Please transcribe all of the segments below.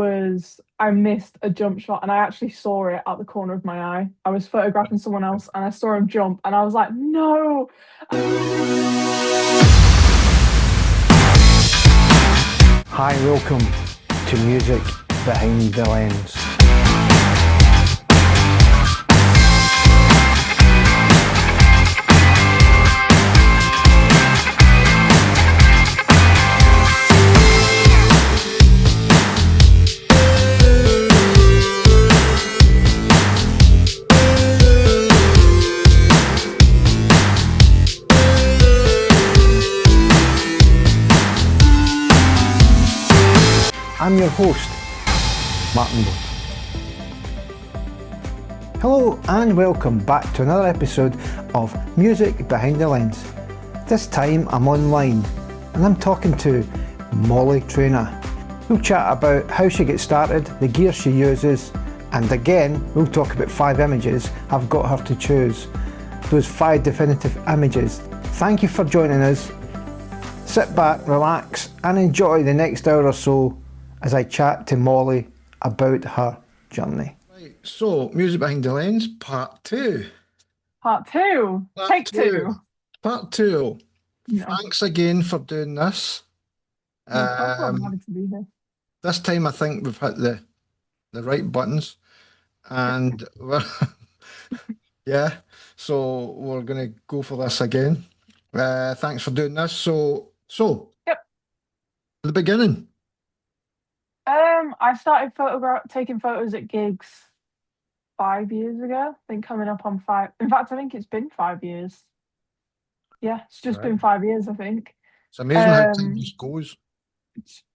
was I missed a jump shot and I actually saw it at the corner of my eye. I was photographing someone else and I saw him jump and I was like, no. Hi, welcome to Music Behind the Lens. I'm your host, Marc. Hello and welcome back to another episode of Music Behind the Lens. This time I'm online and I'm talking to Mollie Traynor. We'll chat about how she gets started, the gear she uses, and again we'll talk about 5 images I've got her to choose. Those 5 definitive images. Thank you for joining us. Sit back, relax and enjoy the next hour or so as I chat to Mollie about her journey. Right, so Music Behind the Lens, part 2. Part 2. Take 2. Part 2. No. Thanks again for doing this. No problem. I'm happy to be here. This time I think we've hit the right buttons and we're yeah, so we're going to go for this again. Thanks for doing this. So Yep. the beginning. I started taking photos at gigs 5 years ago. I think coming up on 5. In fact, I think it's been 5 years. Yeah, it's just been 5 years, I think. It's amazing how time just goes.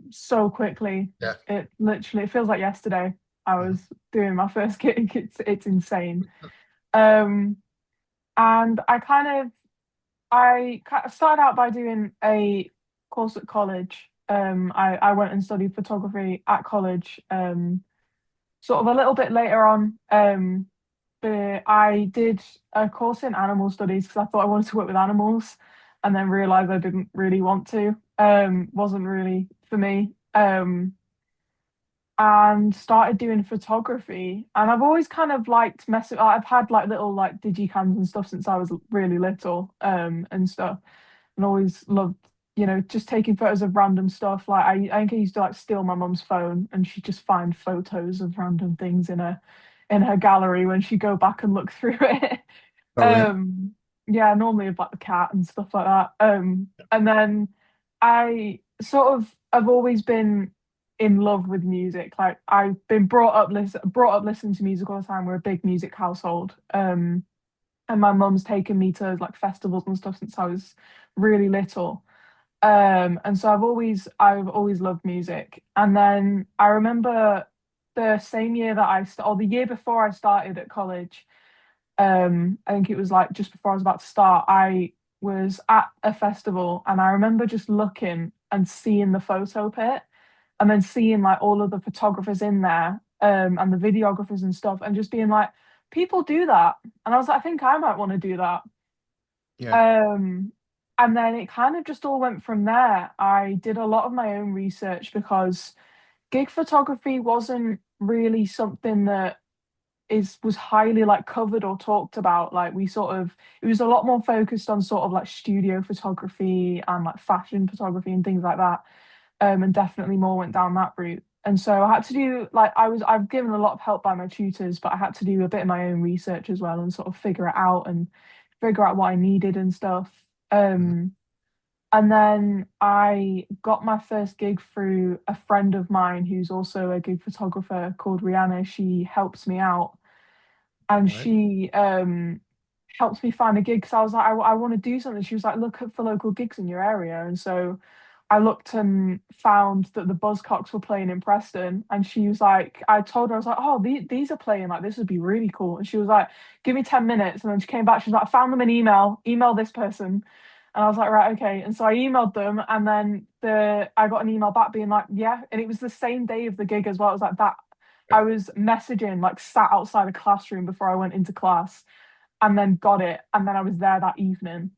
So quickly. Yeah. It feels like yesterday I was doing my first gig. It's insane. And I started out by doing a course at college. I went and studied photography at college. Sort of a little bit later on, but I did a course in animal studies because I thought I wanted to work with animals, and then realised I didn't really want to. Wasn't really for me. And started doing photography, and I've always kind of liked messing. I've had like little like digicams and stuff since I was really little, and stuff, and always loved, just taking photos of random stuff. Like I think I used to like steal my mum's phone, and she'd just find photos of random things in her gallery when she'd go back and look through it. Yeah, normally about the cat and stuff like that. And then I sort of have always been in love with music. Like I've been brought up listening to music all the time. We're a big music household. And my mum's taken me to like festivals and stuff since I was really little. And so I've always loved music. And then I remember the same year that or the year before I started at college, I think it was like just before I was about to start, I was at a festival and I remember just looking and seeing the photo pit and then seeing like all of the photographers in there, and the videographers and stuff, and just being like, people do that. And I was like, I think I might want to do that. Yeah. And then it kind of just all went from there. I did a lot of my own research because gig photography wasn't really something that was highly like covered or talked about. Like it was a lot more focused on sort of like studio photography and like fashion photography and things like that. And definitely more went down that route. And so I had to do like I've given a lot of help by my tutors, but I had to do a bit of my own research as well and sort of figure it out and figure out what I needed and stuff. And then I got my first gig through a friend of mine who's also a gig photographer called Rihanna. She helps me out, and she helped me find a gig because I was like, I want to do something. She was like, look for local gigs in your area. And so I looked and found that the Buzzcocks were playing in Preston. And she was like, I told her, I was like, oh, these are playing, like, this would be really cool. And she was like, give me 10 minutes. And then she came back, she was like, I found them an email this person. And I was like, right, okay. And so I emailed them, and then I got an email back being like, yeah. And it was the same day of the gig as well. It was like that. I was messaging, like sat outside a classroom before I went into class, and then got it. And then I was there that evening.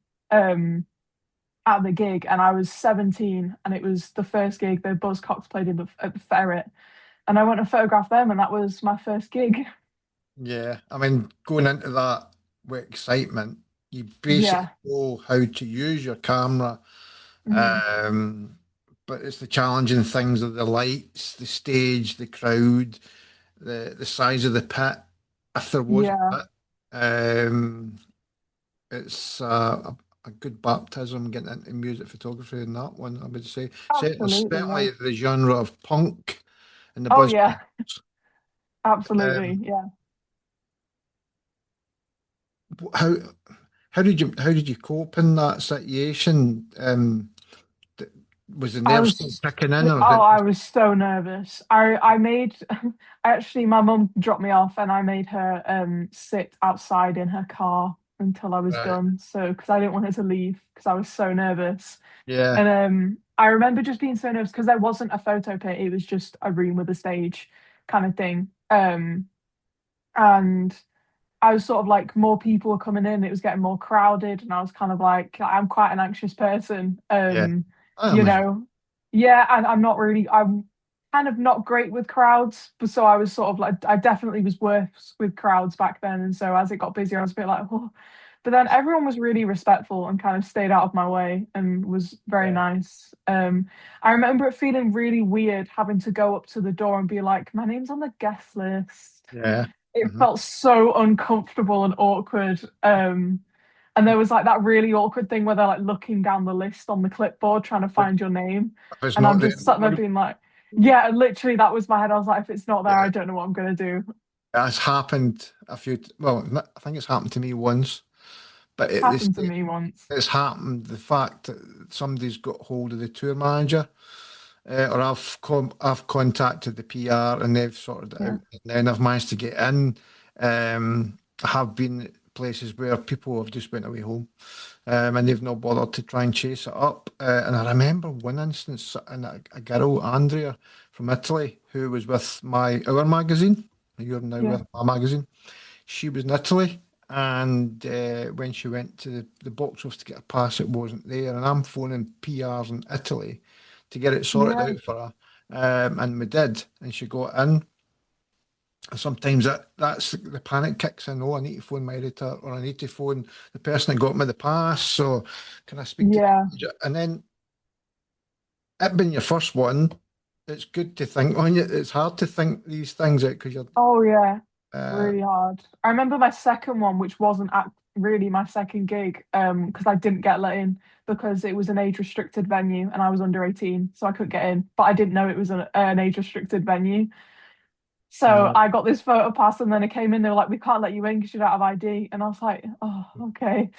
At the gig, and I was 17, and it was the first gig the Buzzcocks played at the Ferret, and I went and photographed them, and that was my first gig. Yeah, I mean, going into that with excitement, you basically Yeah. know how to use your camera, Mhm. um, but it's the challenging things of the lights, the stage, the crowd, the size of the pit, if there was a Yeah, pit. It's a good baptism getting into music photography in that one, I would say. absolutely. Yeah. Certainly the genre of punk and the Oh buzz. yeah, absolutely. Um, Yeah. how how did you cope in that situation? Th- was the I nerves still was kicking in, or oh, I was so nervous. I made actually my mum dropped me off and I made her sit outside in her car until I was right? done. So because I didn't want her to leave because I was so nervous. Yeah, And I remember just being so nervous because there wasn't a photo pit, it was just a room with a stage kind of thing. And I was sort of like more people were coming in, it was getting more crowded, and I was kind of like, I'm quite an anxious person. yeah. I You am as know, yeah, and I'm kind of not great with crowds, but so I was sort of like, I definitely was worse with crowds back then. And so as it got busier, I was a bit like, oh, but then everyone was really respectful and kind of stayed out of my way and was very yeah, nice. I remember it feeling really weird having to go up to the door and be like, my name's on the guest list. yeah. It Hmm. felt so uncomfortable and awkward. And there was like that really awkward thing where they're like looking down the list on the clipboard trying to If find your name. it's And not I'm there, just sitting there being like, yeah, literally that was my head. I was like, if it's not there, yeah. I don't know what I'm gonna do. That's happened a few. Well, I think it's happened to me once, but Happened to me once. it's happened. The fact that somebody's got hold of the tour manager, or I've contacted the PR and they've sorted it Yeah. out, and then I've managed to get in. I have been places where people have just went away home, and they've not bothered to try and chase it up. And I remember one instance, and a girl, Andrea from Italy, who was with our magazine. You're now Yeah. with my magazine. She was in Italy, and when she went to the box office to get a pass, it wasn't there. And I'm phoning PRs in Italy to get it sorted Yeah. out for her. And we did, and she got in. Sometimes that's the panic kicks in. Oh, I need to phone my editor, or I need to phone the person that got me the pass. So, can I speak to the Yeah. manager? And then it being your first one, it's good to think on it. It's hard to think these things out because you're, Oh yeah. uh, Really hard. I remember my second one, which wasn't really my second gig, because I didn't get let in because it was an age restricted venue and I was under 18, so I couldn't get in. But I didn't know it was an age restricted venue. So uh, I got this photo pass and then it came in, they were like, we can't let you in because you don't have ID. And I was like, oh, okay.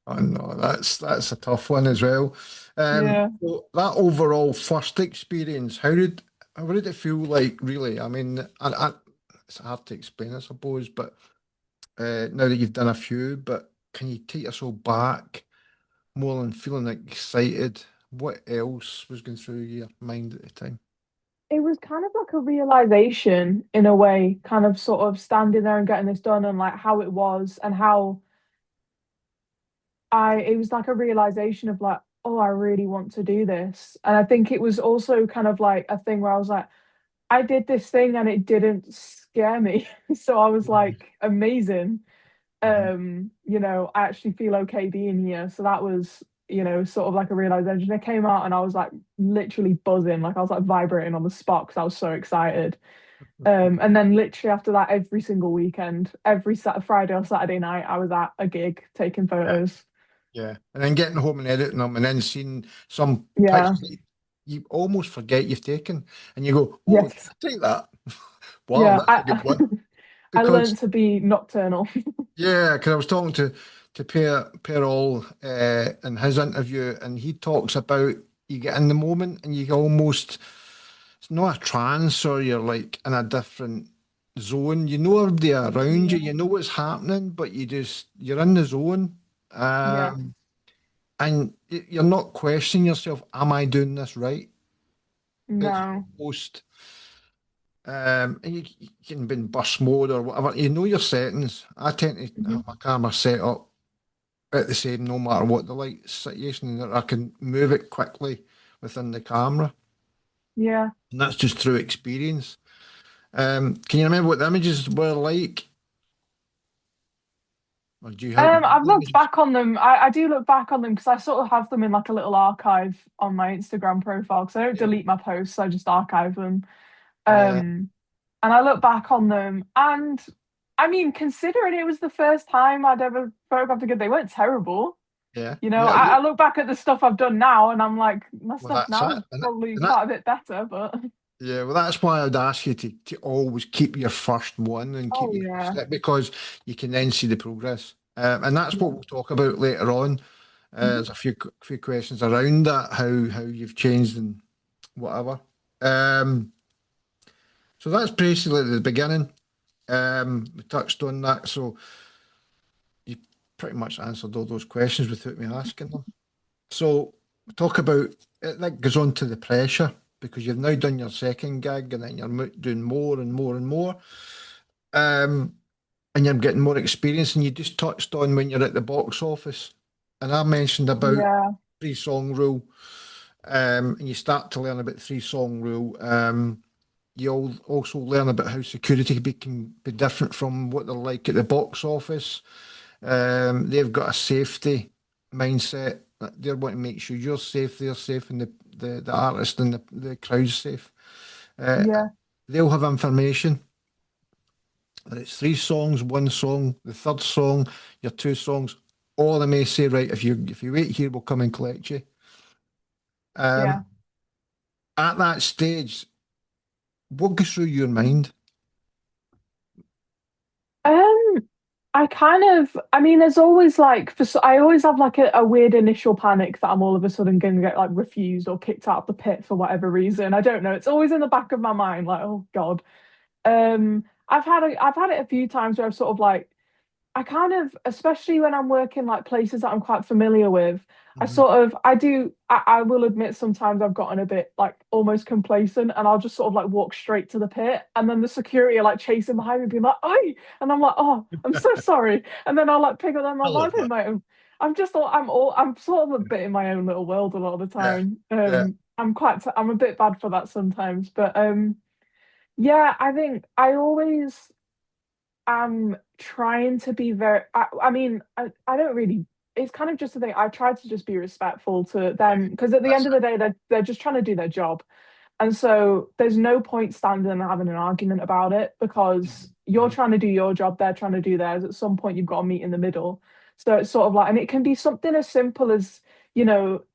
oh no, that's a tough one as well. Yeah. So that overall first experience, how did it feel like really? I mean, it's hard to explain, I suppose, but now that you've done a few, but can you take us all back more than feeling excited? What else was going through your mind at the time? It was kind of like a realization in a way, kind of sort of standing there and getting this done and like how it was and how it was like a realization of like, oh, I really want to do this. And I think it was also kind of like a thing where I was like, I did this thing and it didn't scare me. So I was Mhm. like, amazing. Mhm. I actually feel okay being here. So that was, sort of like a realization. I came out and I was like literally buzzing, like I was like vibrating on the spot because I was so excited. And then literally after that, every single weekend, every Friday or Saturday night, I was at a gig taking Yeah, photos. yeah. And then getting home and editing them and then seeing some Yeah. pictures that you almost forget you've taken and you go, oh, Yes. take that. Wow, Yeah. that's a good one. I Because learned to be nocturnal. yeah, because I was talking to Per All in his interview, and he talks about you get in the moment and you almost it's not a trance or you're like in a different zone. You know everybody around you, Yeah. you know what's happening, but you're in the zone, Yeah. and you're not questioning yourself. Am I doing this right? It's No. almost. And you can be in burst mode or whatever. You know your settings. I tend to Mhm. have my camera set up at the same no matter what the light situation, that I can move it quickly within the camera. Yeah. and that's just through experience. Can you remember what the images were like, or do you have I've the looked images? back on them. I do look back on them because I sort of have them in like a little archive on my Instagram profile because I don't Yeah. delete my posts, I just archive them. Uh, Um, and I look back on them, and I mean, considering it was the first time I'd ever photographed a kid, they weren't terrible. yeah, You know, yeah, I look back at the stuff I've done now, and I'm like, my well, stuff that's now it. is probably And that, quite a bit better, but yeah, well, that's why I'd ask you to always keep your first one and keep oh your first yeah, step because you can then see the progress. And that's what yeah, we'll talk about later on. mhm, There's a few questions around that, how you've changed and whatever. Um, so that's basically the beginning. We touched on that, so you pretty much answered all those questions without me asking them. So talk about it. That goes on to the pressure because you've now done your second gig and then you're doing more and more and more. Um, and you're getting more experience. And you just touched on when you're at the box office, and I mentioned about yeah, three song rule. And you start to learn about three song rule. You'll also learn about how security can be different from what they're like at the box office. They've got a safety mindset. They want to make sure you're safe, they're safe, and the artist and the crowd's safe. Uh, yeah, they'll have information. It's three songs, one song, the third song, your two songs. All they may say, right, if you wait here, we'll come and collect you. yeah. Um, at that stage, what goes through your mind? Um, I kind of, I mean, there's always like, I always have like a weird initial panic that I'm all of a sudden going to get like refused or kicked out of the pit for whatever reason. I don't know. It's always in the back of my mind, like, oh God. I've had it a few times where I've sort of like I kind of, especially when I'm working like places that I'm quite familiar with, Mhm. I will admit sometimes I've gotten a bit like almost complacent and I'll just sort of like walk straight to the pit. And then the security are like chasing behind me, being like, "Oi!" And I'm like, "Oh, I'm so sorry." And then I'll like pick up them, I I'm love like, that. mate, I'm sort of a bit in my own little world a lot of the Yeah, time. yeah. I'm a bit bad for that sometimes. But yeah, I think I always am trying to be I mean, I don't really, it's kind of just the thing. I try to just be respectful to them because at the That's end of the day, they're just trying to do their job. And so there's no point standing and having an argument about it it. because you're Mhm. trying to do your job, they're trying to do theirs. At some point, you've got to meet in the middle. So it's sort of like, and it can be something as simple as,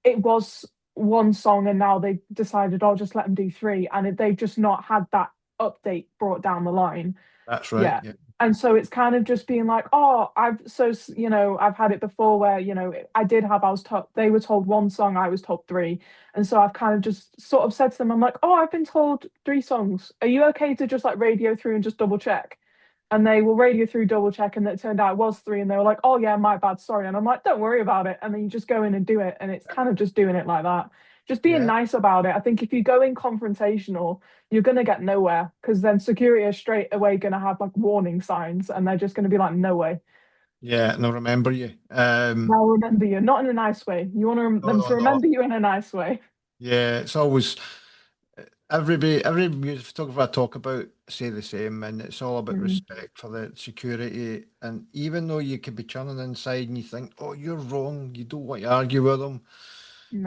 it was one song and now they decided, I'll just let them do three. And if they've just not had that update brought down the line, That's right. yeah. Yeah, And so it's kind of just being like, oh, I've had it before where, I was told, they were told one song, I was told three. And so I've kind of just sort of said to them, I'm like, oh, I've been told three songs. Are you okay to just like radio through and just double check? And they will radio through, double check, and it turned out it was three. And they were like, oh, yeah, my bad, sorry. And I'm like, don't worry about it. And then you just go in and do it. And it's kind of just doing it like that. Just being yeah, nice about it. I think if you go in confrontational, you're going to get nowhere because then security are straight away going to have like warning signs and they're just going to be like, no way. yeah. And I remember you. They'll remember you, not in a nice way. You want No, them no, to no. remember you in a nice way. Yeah, it's always every music photographer I talk about say the same, and it's all about Mhm. respect for the security. And even though you could be churning inside and you think, "Oh, you're wrong," you don't want to argue with them.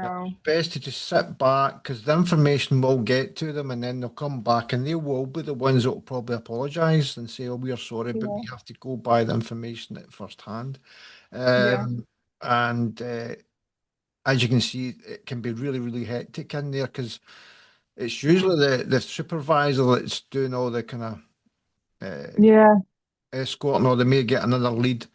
It's No. best to just sit back because the information will get to them, and then they'll come back, and they will be the ones that will probably apologise and say, "Oh, we're sorry, but Yeah. we have to go by the information at first hand." Yeah. And as you can see, it can be really, really hectic in there because it's usually the supervisor that's doing all the kind of uh, Yeah. escorting, or they may get another lead.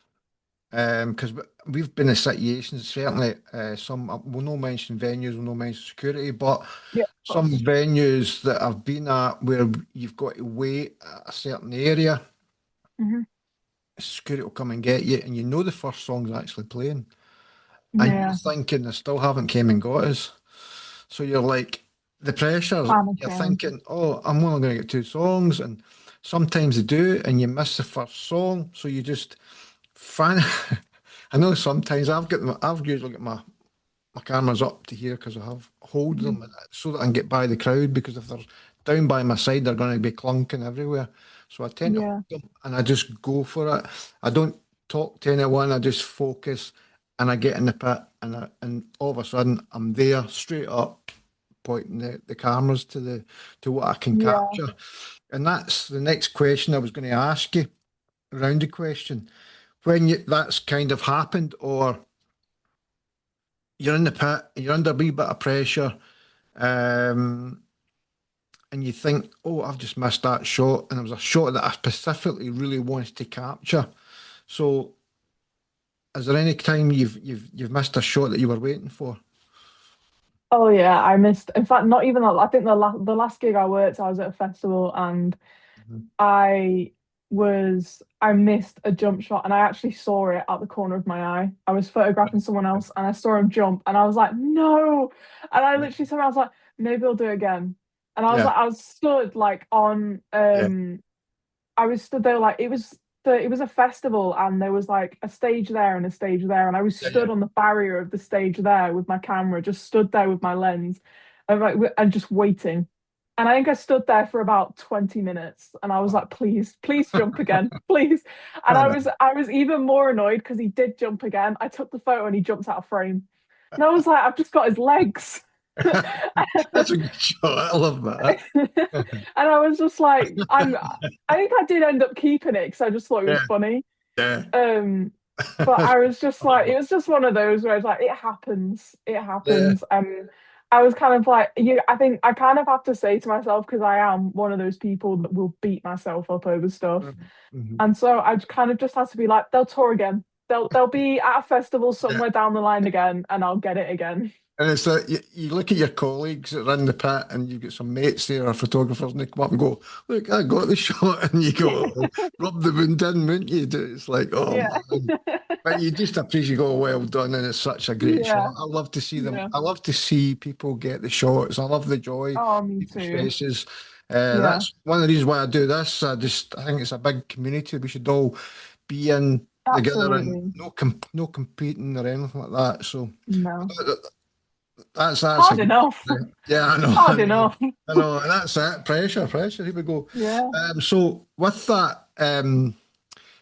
Because we've been in situations, certainly some, we'll not mention venues, we'll not mention security, but Yeah. Of some course. venues that I've been at where you've got to wait at a certain area, Hmm. security will come and get you, and you know the first song's actually playing, and you're Yeah. thinking they still haven't came and got us. So you're like, the pressure, you're Panicking. thinking, oh, I'm only going to get two songs. And sometimes they do, and you miss the first song. So you just, fan. I know sometimes I've usually got my my camera's up to here because I have hold Mhm. them so that I can get by the crowd because if they're down by my side, they're going to be clunking everywhere. So I tend to hold Yeah, them and I just go for it. I don't talk to anyone. I just focus and I get in the pit and all of a sudden I'm there straight up pointing the cameras to what I can yeah. capture. And that's the next question I was going to ask you, round the question. When that's kind of happened, or you're in the pit, you're under a wee bit of pressure, um, and you think, oh, I've just missed that shot, and it was a shot that I specifically really wanted to capture. So, is there any time you've missed a shot that you were waiting for? Oh yeah, I missed. In fact, not even that. I think the last gig I worked, I was at a festival and Mhm. I missed a jump shot and I actually saw it at the corner of my eye. I was photographing someone else and I saw him jump and I was like, no. And I literally said, I was like, maybe I'll do it again. And Yeah, I was stood like on yeah, I was stood there like it was a festival and there was like a stage there and a stage there and I was yeah, yeah. stood on the barrier of the stage there with my camera, just stood there with my lens and and just waiting. And I think I stood there for about 20 minutes and I was like, please, please jump again, please. And I know. I was even more annoyed because he did jump again. I took the photo and he jumped out of frame. And I was like, I've just got his legs. That's a good shot. I love that. And I was just like, I think I did end up keeping it because I just thought it Yeah, was funny. yeah. Um, but I was just I like, love it was just one of those where it's like, it it. happens. I was kind of like, I think I kind of have to say to myself because I am one of those people that will beat myself up over Yeah. stuff, Mhm. and so I kind of just have to be like, they'll tour again. They'll be at a festival Yeah. somewhere down the line again, and I'll get it again. And it's like you look at your colleagues that run the pit and you've got some mates there or photographers and they come up and go, look, I got the shot. And you go, "Oh, rub the wound in, wouldn't you? It's like, oh Yeah, man. But you just appreciate, go, well done. And it's such a great yeah, shot. I love to see them. yeah. I love to see people get the shots. I love the joy, Oh, me people's too. faces. Yeah, That's one of the reasons why I do this. I think it's a big community. We should all be in together and absolutely. no competing or anything like that. So No, that's a hard good enough. yeah, I know, I Hard know, enough. I know, and that's it. Pressure. Here we go. Yeah. So with that,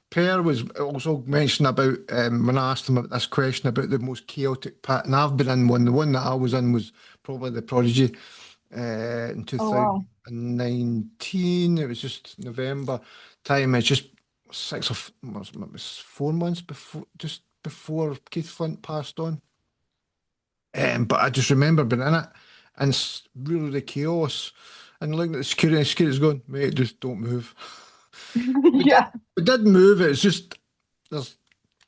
Per was also mentioning about when I asked him about this question about the most chaotic pit, and I've been in one. The one that I was in was probably the Prodigy in Oh wow. 2019. It was just November time. It's just it was 4 months before, just before Keith Flint passed on. But I just remember being in it and really the chaos and looking at the security's going, mate, just don't move. We did, Yeah. we did move. It's just there's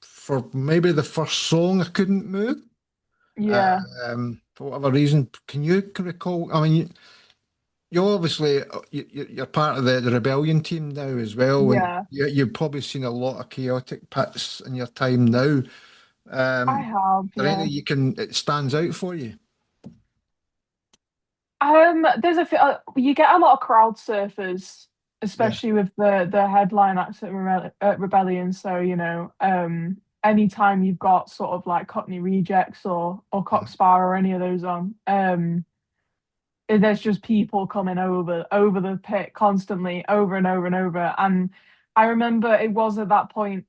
for maybe the first song I couldn't move. Yeah. For whatever reason. Can recall? I mean, you obviously you're part of the rebellion team now as well, and Yeah. you've probably seen a lot of chaotic pits in your time now. I Um, have, is there yeah. anything it stands out for you? There's you get a lot of crowd surfers, Yeah. especially with the headline acts at Rebellion. So, anytime you've got sort of like Cockney Rejects or Cockspur or any of those on, there's just people coming over the pit constantly, over and over and over. And I remember it was at that point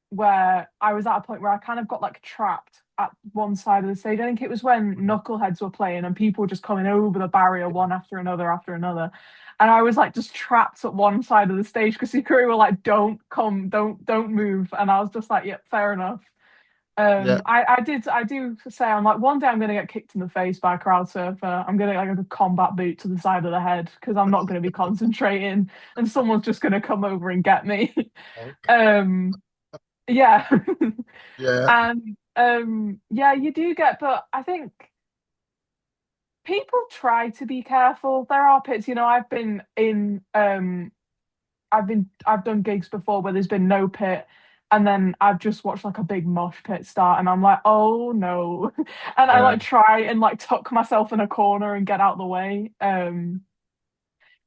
where I was at a point where I kind of got like trapped at one side of the stage. I think it was when Knuckleheads were playing and people were just coming over the barrier one after another after another. And I was like just trapped at one side of the stage because the crew were like, don't come, don't move. And I was just like, yep, fair enough. Yeah. I do say I'm like one day I'm gonna get kicked in the face by a crowd surfer. I'm gonna like a combat boot to the side of the head because I'm not gonna be concentrating and someone's just gonna come over and get me. Okay. um yeah. Yeah. And yeah, you do get, but I think people try to be careful. There are pits, I've been in I've done gigs before where there's been no pit and then I've just watched like a big mosh pit start and I'm like, oh no. And I Yeah. like try and like tuck myself in a corner and get out the way.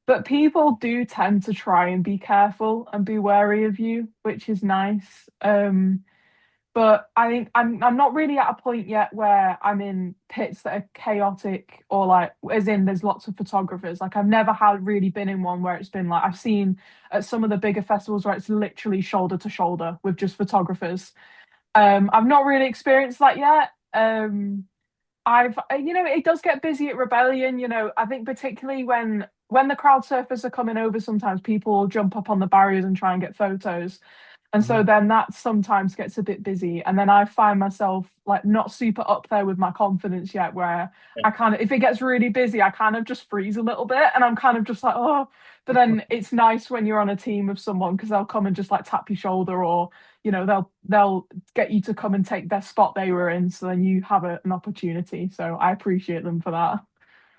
But people do tend to try and be careful and be wary of you, which is nice. But I think I'm not really at a point yet where I'm in pits that are chaotic or like as in there's lots of photographers. Like I've never had really been in one where it's been like I've seen at some of the bigger festivals where it's literally shoulder to shoulder with just photographers. I've not really experienced that yet. It does get busy at Rebellion. I think particularly when the crowd surfers are coming over, sometimes people jump up on the barriers and try and get photos. And so Mhm. then that sometimes gets a bit busy. And then I find myself like not super up there with my confidence yet, where I kind of, if it gets really busy, I kind of just freeze a little bit and I'm kind of just like, oh, but then it's nice when you're on a team of someone because they'll come and just like tap your shoulder or, they'll get you to come and take their spot they were in. So then you have an opportunity. So I appreciate them for that.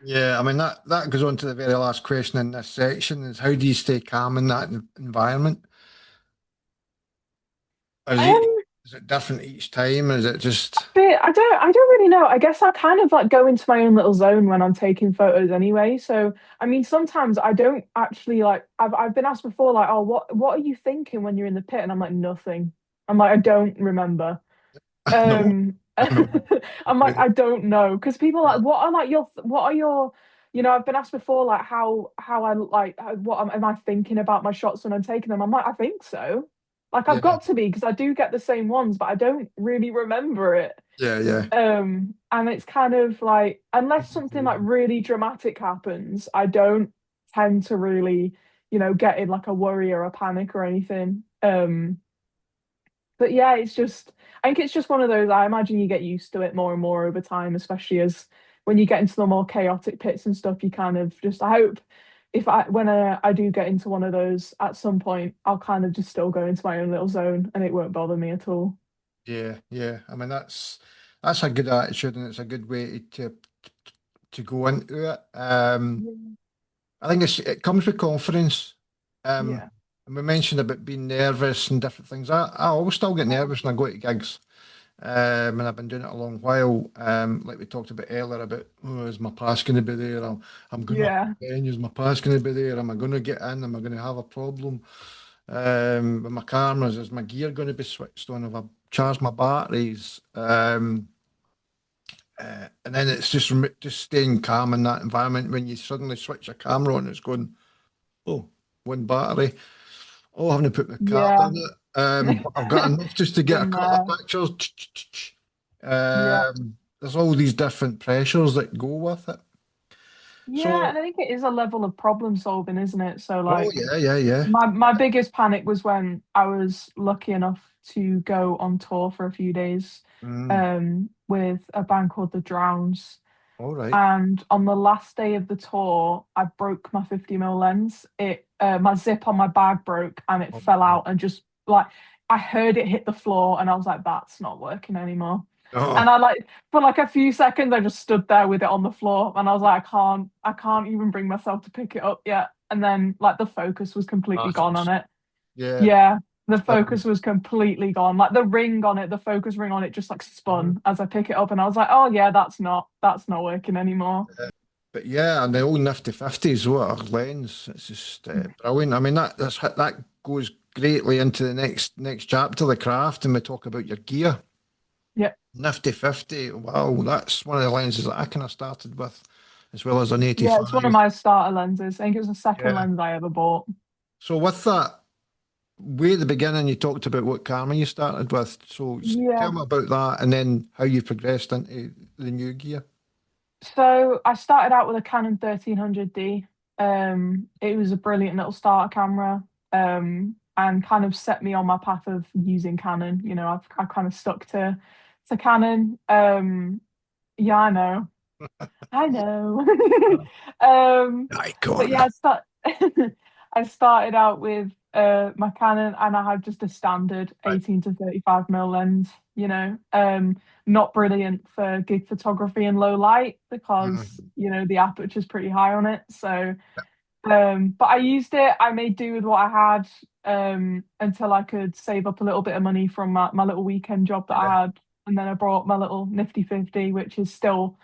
Yeah, I mean that goes on to the very last question in this section is how do you stay calm in that environment? Or Um, is it different each time? Or is it just But I don't really know. I guess I kind of like go into my own little zone when I'm taking photos anyway. So I mean sometimes I don't actually like I've been asked before, like, oh, what are you thinking when you're in the pit? And I'm like, nothing. I'm like, I don't remember. no, no. I'm like, I don't know. Because people are Yeah, like, what are your I've been asked before like how I like what am I thinking about my shots when I'm taking them. I'm like, I think so. Like I've yeah, got to be because I do get the same ones, but I don't really remember it. yeah, yeah. And it's kind of like, unless something like really dramatic happens, I don't tend to really, get in like a worry or a panic or anything. But yeah, I think it's just one of those, I imagine you get used to it more and more over time, especially as when you get into the more chaotic pits and stuff, you kind of just, I hope if when I do get into one of those at some point, I'll kind of just still go into my own little zone and it won't bother me at all. Yeah, yeah. I mean that's a good attitude and it's a good way to go into it. Yeah. I think it comes with confidence. Yeah. And we mentioned about being nervous and different things. I always still get nervous when I go to gigs. And I've been doing it a long while. Like we talked about earlier about, oh, is my pass going to be there? I'm going up Yeah. again. Is my pass going to be there? Am I going to get in? Am I going to have a problem? With my cameras, is my gear going to be switched on? Have I charged my batteries? And then it's just staying calm in that environment when you suddenly switch a camera on, it's going, oh, one battery. Oh, I haven't put my card Yeah. in it. But I've got enough just to get a Been couple of there. pictures. Yeah. There's all these different pressures that go with it. Yeah, So, and I think it is a level of problem solving, isn't it? So oh like yeah, yeah, yeah. my biggest panic was when I was lucky enough to go on tour for a few days Mm, with a band called The Drowns. all right. And on the last day of the tour, I broke my 50mm lens. My zip on my bag broke and it Oh, fell no. out and just like I heard it hit the floor and I was like, that's not working anymore. And Oh, I like for like a few seconds I just stood there with it on the floor and I was like, I can't even bring myself to pick it up yet. And then like the focus was completely gone on bastards. it. Yeah. Yeah, the focus was completely gone. Like the ring on it, the focus ring on it just like Mhm. spun as I pick it up and I was like, oh yeah, that's not working anymore. But yeah, and the old nifty 50s, what a lens. It's just brilliant. I mean, that goes greatly into the next chapter, the craft, and we talk about your gear. Yeah. Nifty 50, wow, that's one of the lenses that I kind of started with, as well as an Yeah, it's one of 85. my starter lenses. I think it was the second Yeah. lens I ever bought. So with that, way at the beginning, you talked about what camera you started with. So tell Yeah. me about that, and then how you progressed into the new gear. So I started out with a Canon 1300D. It was a brilliant little starter camera. And kind of set me on my path of using Canon. I've kind of stuck to Canon. Yeah, I know. I know. um, but Icon. yeah, I started out with my Canon and I had just a standard Right. 18 to 35mm lens, not brilliant for gig photography in low light because, Mhm. the aperture's pretty high on it. So but I used it, I made do with what I had until I could save up a little bit of money from my little weekend job that Yeah. I had. And then I brought my little nifty 50, which is still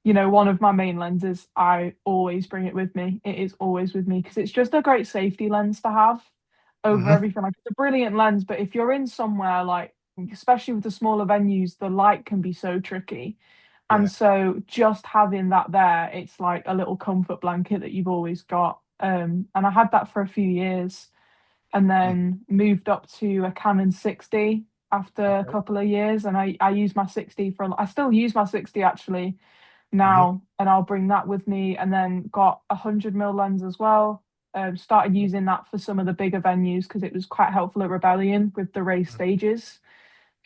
one of my main lenses. I always bring it with me. It is always with me because it's just a great safety lens to have over Hmm. everything. Like it's a brilliant lens, but if you're in somewhere like especially with the smaller venues, the light can be so tricky. And Yeah. so just having that there, it's like a little comfort blanket that you've always got. And I had that for a few years and Mm. then moved up to a Canon 60 after a Okay. couple of years. And I use my 60 for, I still use my 60 actually Hmm. now, and I'll bring that with me. And then got a 100 mm lens as well. Started using that for some of the bigger venues because it was quite helpful at Rebellion with the race stages.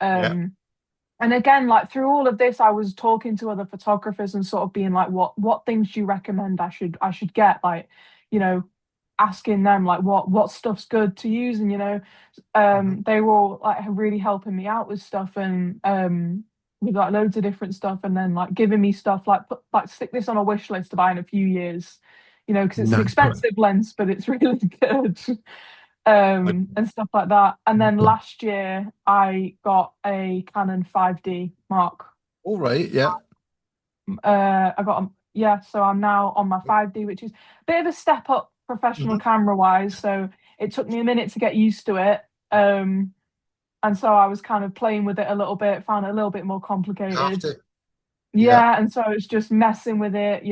Yeah. Um, and again, like through all of this, I was talking to other photographers and sort of being like, what things do you recommend I should get? Like, you know, asking them like what stuff's good to use, and Hmm. they were all like really helping me out with stuff and with like loads of different stuff, and then like giving me stuff like stick this on a wish list to buy in a few years, because it's an No. expensive lens, but it's really good. And stuff like that. And then last year I got a Canon 5D Mark. All right. Yeah. I got yeah, so I'm now on my 5D, which is a bit of a step up professional Hmm. camera wise. So it took me a minute to get used to it. And so I was kind of playing with it a little bit, found it a little bit more You have complicated. to. Yeah. Yeah, and so it's just messing with it.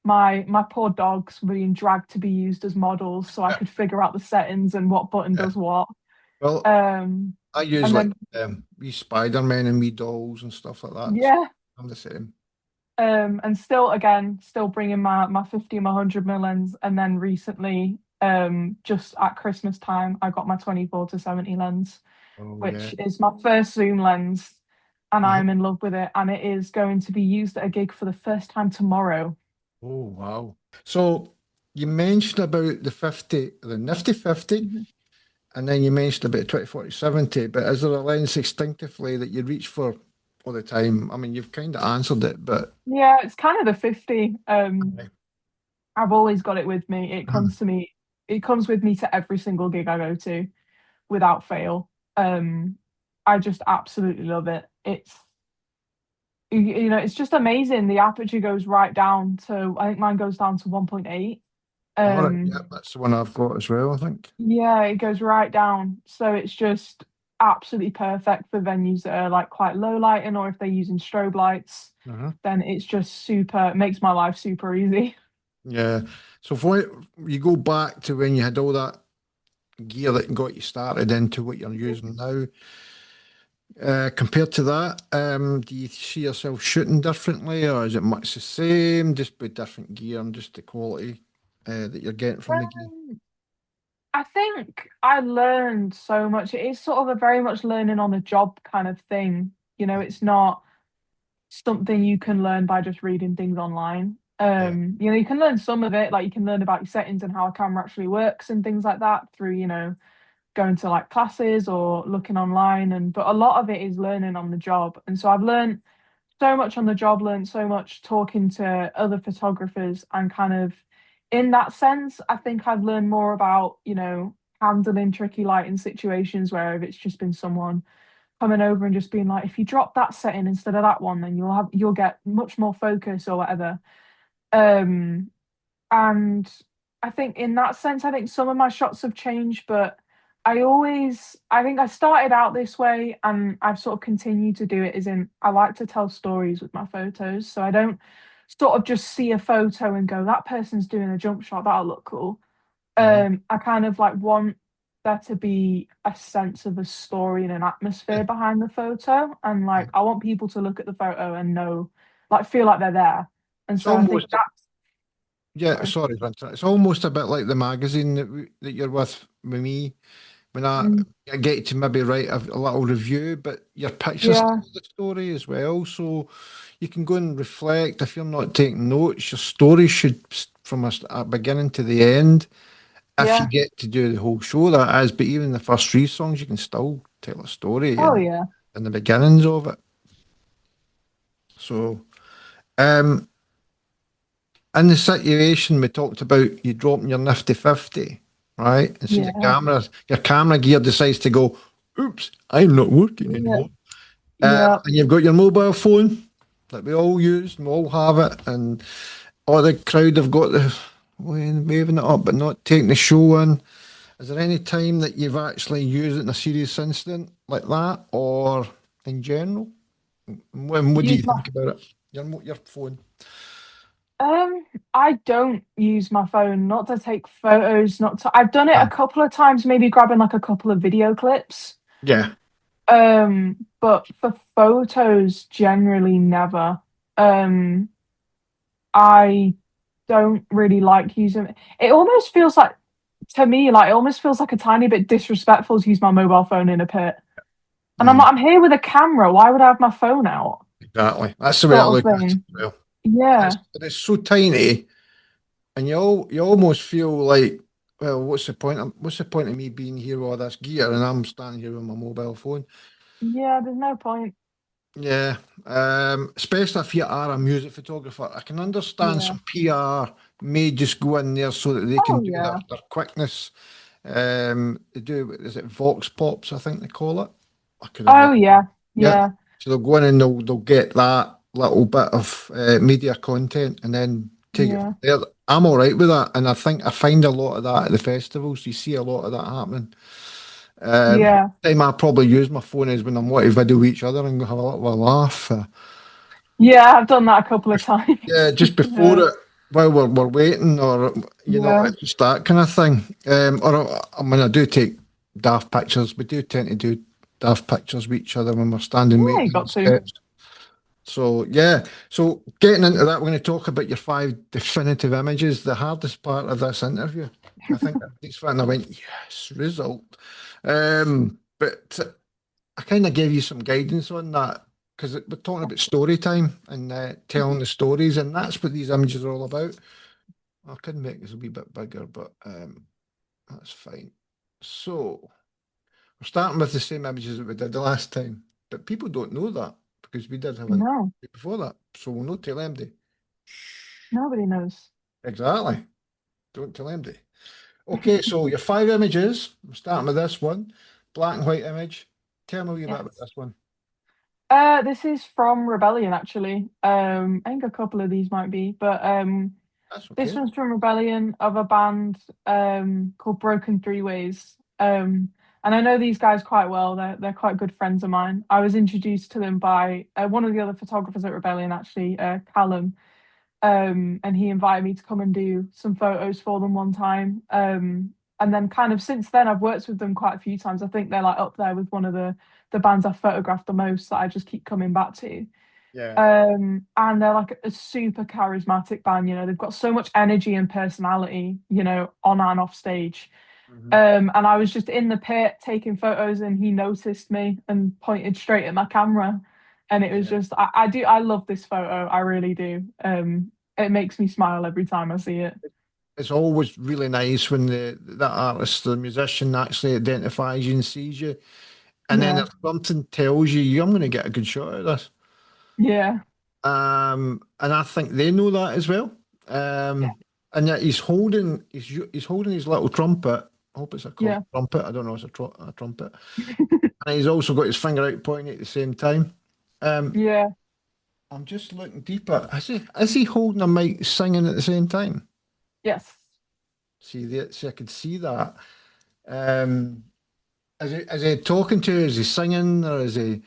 My poor dogs were being dragged to be used as models, so I Yeah. could figure out the settings and what button Yeah. does what. Well, Um, I use and like then wee Spider-Man and wee dolls and stuff like that. So yeah, I'm the same. and still bringing my 50 and my 100 mm lens, and then recently, just at Christmas time, I got my 24 to 70 lens, Oh yeah. which is my first zoom lens, and Mhm. I'm in love with it, and it is going to be used at a gig for the first time tomorrow. Oh wow. So you mentioned about the 50, the nifty 50, Mhm. and then you mentioned about 20, 40, 70. But is there a lens instinctively that you reach for all the time? I mean, you've kind of answered it, but Yeah, it's kind of the 50. okay. I've always got it with me. It Mhm. comes to me. It comes with me to every single gig I go to, without fail. I just absolutely love it. It's just amazing. The aperture goes right down to, I think mine goes down to 1.8. All right, yeah, Um, that's the one I've got as well, I think. yeah, it goes right down. So it's just absolutely perfect for venues that are like quite low lighting, or if they're using strobe lights, Hmm. then it's just super, it makes my life super easy. Yeah. So for you go back to when you had all that gear that got you started into what you're using now, compared to that, do you see yourself shooting differently, or is it much the same, just with different gear and just the quality that you're getting from the gear? Um, I think I learned so much. It is sort of a very much learning on the job kind of thing. It's not something you can learn by just reading things online. Yeah. You can learn some of it, like you can learn about your settings and how a camera actually works and things like that through, going to like classes or looking online. But a lot of it is learning on the job. And so I've learned so much on the job, learned so much talking to other photographers, and kind of in that sense, I think I've learned more about, handling tricky lighting situations where if it's just been someone coming over and just being like, if you drop that setting instead of that one, then you'll get much more focus or whatever. Um, and I think in that sense, I think some of my shots have changed, but I think I started out this way and I've sort of continued to do it, as in I like to tell stories with my photos. So I don't sort of just see a photo and go, that person's doing a jump shot, that'll look cool. Hmm. I kind of like want there to be a sense of a story and an Yeah. atmosphere behind the photo. And Yeah. like I want people to look at the photo and know, like feel like they're there. And It's so I think almost, that's yeah, sorry. sorry, it's almost a bit like the magazine that you're with me. When Mm, I get to maybe write a little review, but your pictures yeah, tell the story as well. So you can go and reflect. If you're not taking notes, your story should, from a beginning to the end, if you yeah. get to do the whole show, that is. But even the first three songs, you can still tell a story Oh and yeah. in the beginnings of it. So, um, in the situation we talked about, you dropping your nifty 50, right? And since Yeah. your camera gear decides to go, oops, I'm not working Yeah. anymore. Yeah. And you've got your mobile phone that we all use and we all have it, and all the crowd have got the waving it up but not taking the show in. Is there any time that you've actually used it in a serious incident? like that, or in general? What do you Use my think about it? Your phone. um I don't use my phone not to take photos, not to I've done it Yeah. a couple of times, maybe grabbing like a couple of video clips. Yeah. But for photos, generally never. Um, I don't really like using it. It almost feels like, to me, like it almost feels like a tiny bit disrespectful to use my mobile phone in a pit. And I'm Mm, like, I'm here with a camera. Why would I have my phone out? exactly. That's the way I Sort of look at it thing. as well. Yeah. It's so tiny, and you almost feel like, well, what's the point? What's the point of me being here with all this gear, and I'm standing here with my mobile phone? Yeah, there's no point. Yeah, especially if you are a music photographer. I can understand Yeah. some PR may just go in there so that they can Oh do yeah. their quickness. They do, is it Vox Pops, I think they call it. I could have Oh wrong. yeah. Yeah. Yeah. So they'll go in and they'll get that little bit of media content and then take it from Yeah. there. I'm all right with that, and I think I find a lot of that at the festivals. You see a lot of that happening. Yeah. The time I probably use my phone is when I'm wanting to video each other and have a little bit of laugh. Yeah, I've done that a couple of Yeah, times. just before Yeah. it, while we're waiting, or Yeah. it's that kind of thing. Or I mean, I do take daft pictures. We do tend to do daft pictures with each other when we're standing Yeah, waiting you on got to. steps. So yeah, so getting into that, we're going to talk about your five definitive images. The hardest part of this interview, I think, this one I went yes, result. But I kind of gave you some guidance on that because we're talking about story time and telling the stories, and that's what these images are all about. I could make this a wee bit bigger, but that's fine. So we're starting with the same images that we did the last time, but people don't know that because we did have an No, before that, so we'll not tell them. nobody knows. Exactly. Don't tell MD. Okay, so your five images. I'm starting with this one. Black and white image. Tell me a wee bit about Yes. this one. This is from Rebellion actually. I think a couple of these might be, but That's this okay. one's from Rebellion of a band called Broken Three Ways. And I know these guys quite well. They're quite good friends of mine. I was introduced to them by one of the other photographers at Rebellion, actually, Callum. And he invited me to come and do some photos for them one time. And then kind of since then, I've worked with them quite a few times. I think they're like up there with one of the bands I've photographed the most that I just keep coming back to. Yeah. And they're like a super charismatic band. They've got so much energy and personality. On and off stage. Hmm. And I was just in the pit taking photos, and he noticed me and pointed straight at my camera. And it was Yeah. just, I love this photo. I really do. It makes me smile every time I see it. It's always really nice when that artist, the musician, actually identifies you and sees you, and then Yeah, if something tells you, I'm going to get a good shot of this. yeah, And I think they know that as well. yeah, And yet he's holding his little trumpet. I hope it's a called yeah, trumpet. I don't know. It's a trumpet. And he's also got his finger out pointing at the same time. Um, yeah. I'm just looking deeper. Is he holding a mic singing at the same time? Yes. See, I could see that. Um, is he talking to you? Is he singing, or is he?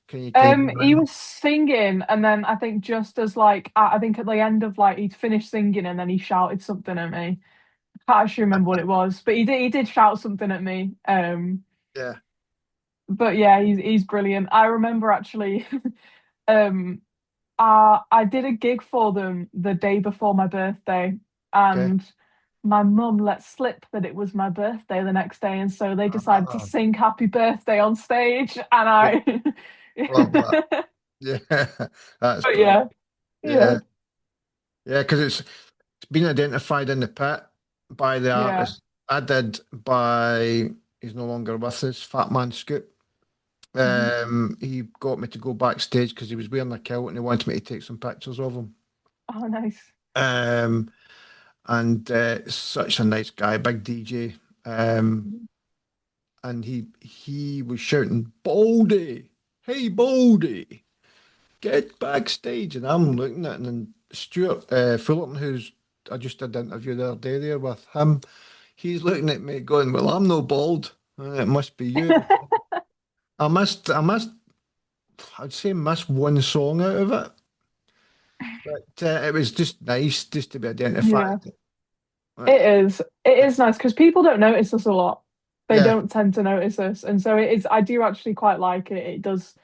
Can you kind He of? was singing, and then I think just as like I think at the end of like he'd finished singing, and then he shouted something at me. I can't actually remember what it was, but he did shout something at me. Yeah. But yeah, he's brilliant. I remember actually, um, I did a gig for them the day before my birthday, Okay. and my mum let slip that it was my birthday the next day, and so they decided to Ah, sing "Happy Birthday" on stage, and yeah, I. love that. Yeah, that's But brilliant. yeah, yeah, Yeah, yeah, because it's been identified in the pit by the yeah. artist. I did by he's no longer with us, Fat Man Scoop. Mhm. He got me to go backstage because he was wearing a kilt and he wanted me to take some pictures of him. Oh, nice. Um, and such a nice guy, big DJ. Mhm. And he was shouting, "Baldy, hey Baldy, get backstage!" And I'm looking at it, and then Stuart Fullerton, who's I just did the interview the other day there with him, he's looking at me going, "Well, I'm no bald. It must be you." I'd say missed one song out of it, but it was just nice just to be Yeah, identified. Uh, it is. It is nice because people don't notice us a lot. They Yeah. don't tend to notice us, and so it is. I do actually quite like it. It does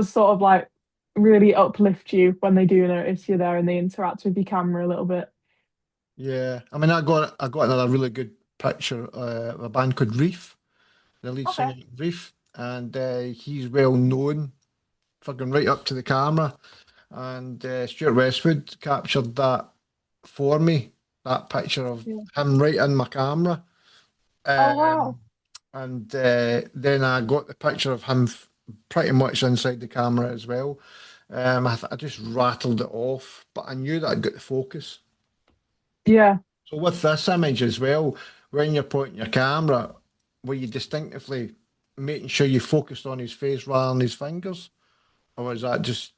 sort of like really uplift you when they do notice you there and they interact with your camera a little bit. Yeah, I mean, I got another really good picture of a band called Reef, the lead Okay. singer Reef, and he's well known for going right up to the camera. And Stuart Westwood captured that for me, that picture of Yeah. him right in my camera. Oh wow. Um, and then I got the picture of him pretty much inside the camera as well. I just rattled it off, but I knew that I'd got the focus. Yeah. So with this image as well, when you're pointing your camera, were you distinctively making sure you focused on his face rather than his fingers, or was that just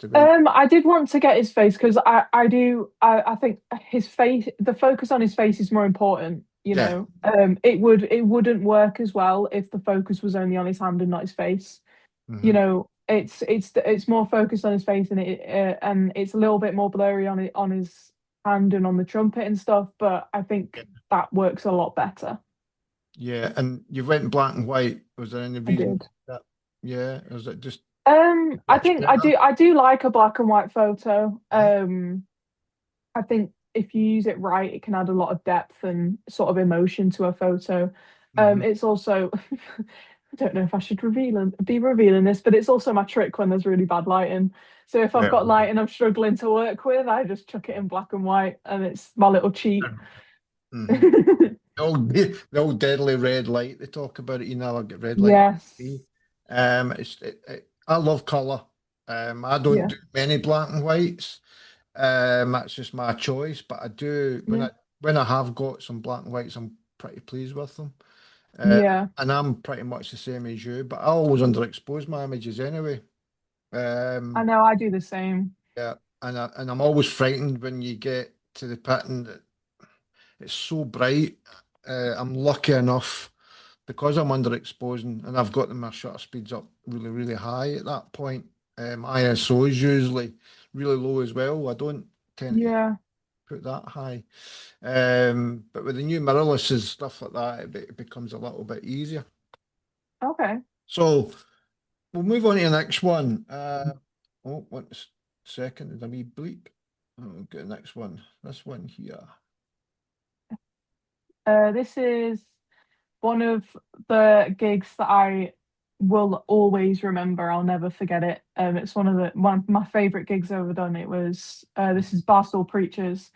the way? I did want to get his face because I think his face, the focus on his face is more important, you Yeah. know. It wouldn't work as well if the focus was only on his hand and not his face. You Hmm. know, it's more focused on his face and it's a little bit more blurry on his hand and on the trumpet and stuff, but I think that works a lot better. Yeah, and you went in black and white. Was there any I reason did. that? Yeah, or was it just I works think better? I do like a black and white photo. I think if you use it right, it can add a lot of depth and sort of emotion to a photo. Hmm. It's also, I don't know if I should be revealing this, but it's also my trick when there's really bad lighting. So if I've Well, got lighting I'm struggling to work with, I just chuck it in black and white, and it's my little cheat. hmm. The old deadly red light. They talk about it. You know, I get red light. Yes. I love color. I don't Yeah. do many black and whites. That's just my choice. But I do Yeah. when I have got some black and whites, I'm pretty pleased with them. Uh, Yeah. and I'm pretty much the same as you. But I always underexpose my images anyway. I Um, know I do the same. yeah, and I'm always frightened when you get to the pit and it's so bright. I'm lucky enough because I'm underexposing and I've got my shutter speeds up really, really high at that point. ISO is usually really low as well. I don't tend to Yeah. put that high. But with the new mirrorless and stuff like that, it becomes a little bit easier. Okay. So we'll move on to the next one. Oh, one second, there's a wee bleep. Oh, get the next one. This one here. This is one of the gigs that I will always remember. I'll never forget it. It's one of my favourite gigs I've ever done. It was this is Barstool Preachers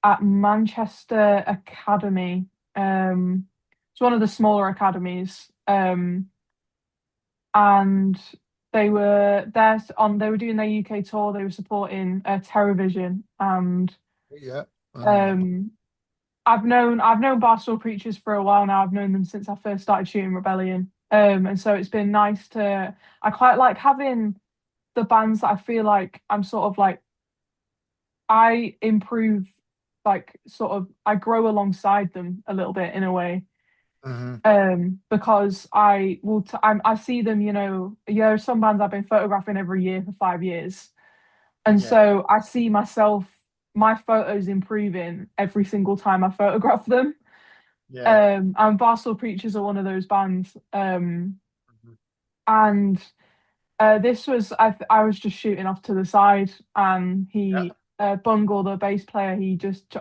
at Manchester Academy. It's one of the smaller academies, and they were doing their UK tour. They were supporting Terrorvision, and Yeah, I know that. um, I've known Barstool Preachers for a while now. I've known them since I first started shooting Rebellion. And so it's been nice to I quite like having the bands that I feel like I'm sort of like I improve like sort of I grow alongside them a little bit in a way. Hmm. Because I see them, some bands I've been photographing every year for 5 years. And Yeah, so I see my photos improving every single time I photograph them. yeah. And Barstool Preachers are one of those bands. Mhm. And this was I was just shooting off to the side, and Yeah, Bungle, the bass player, he just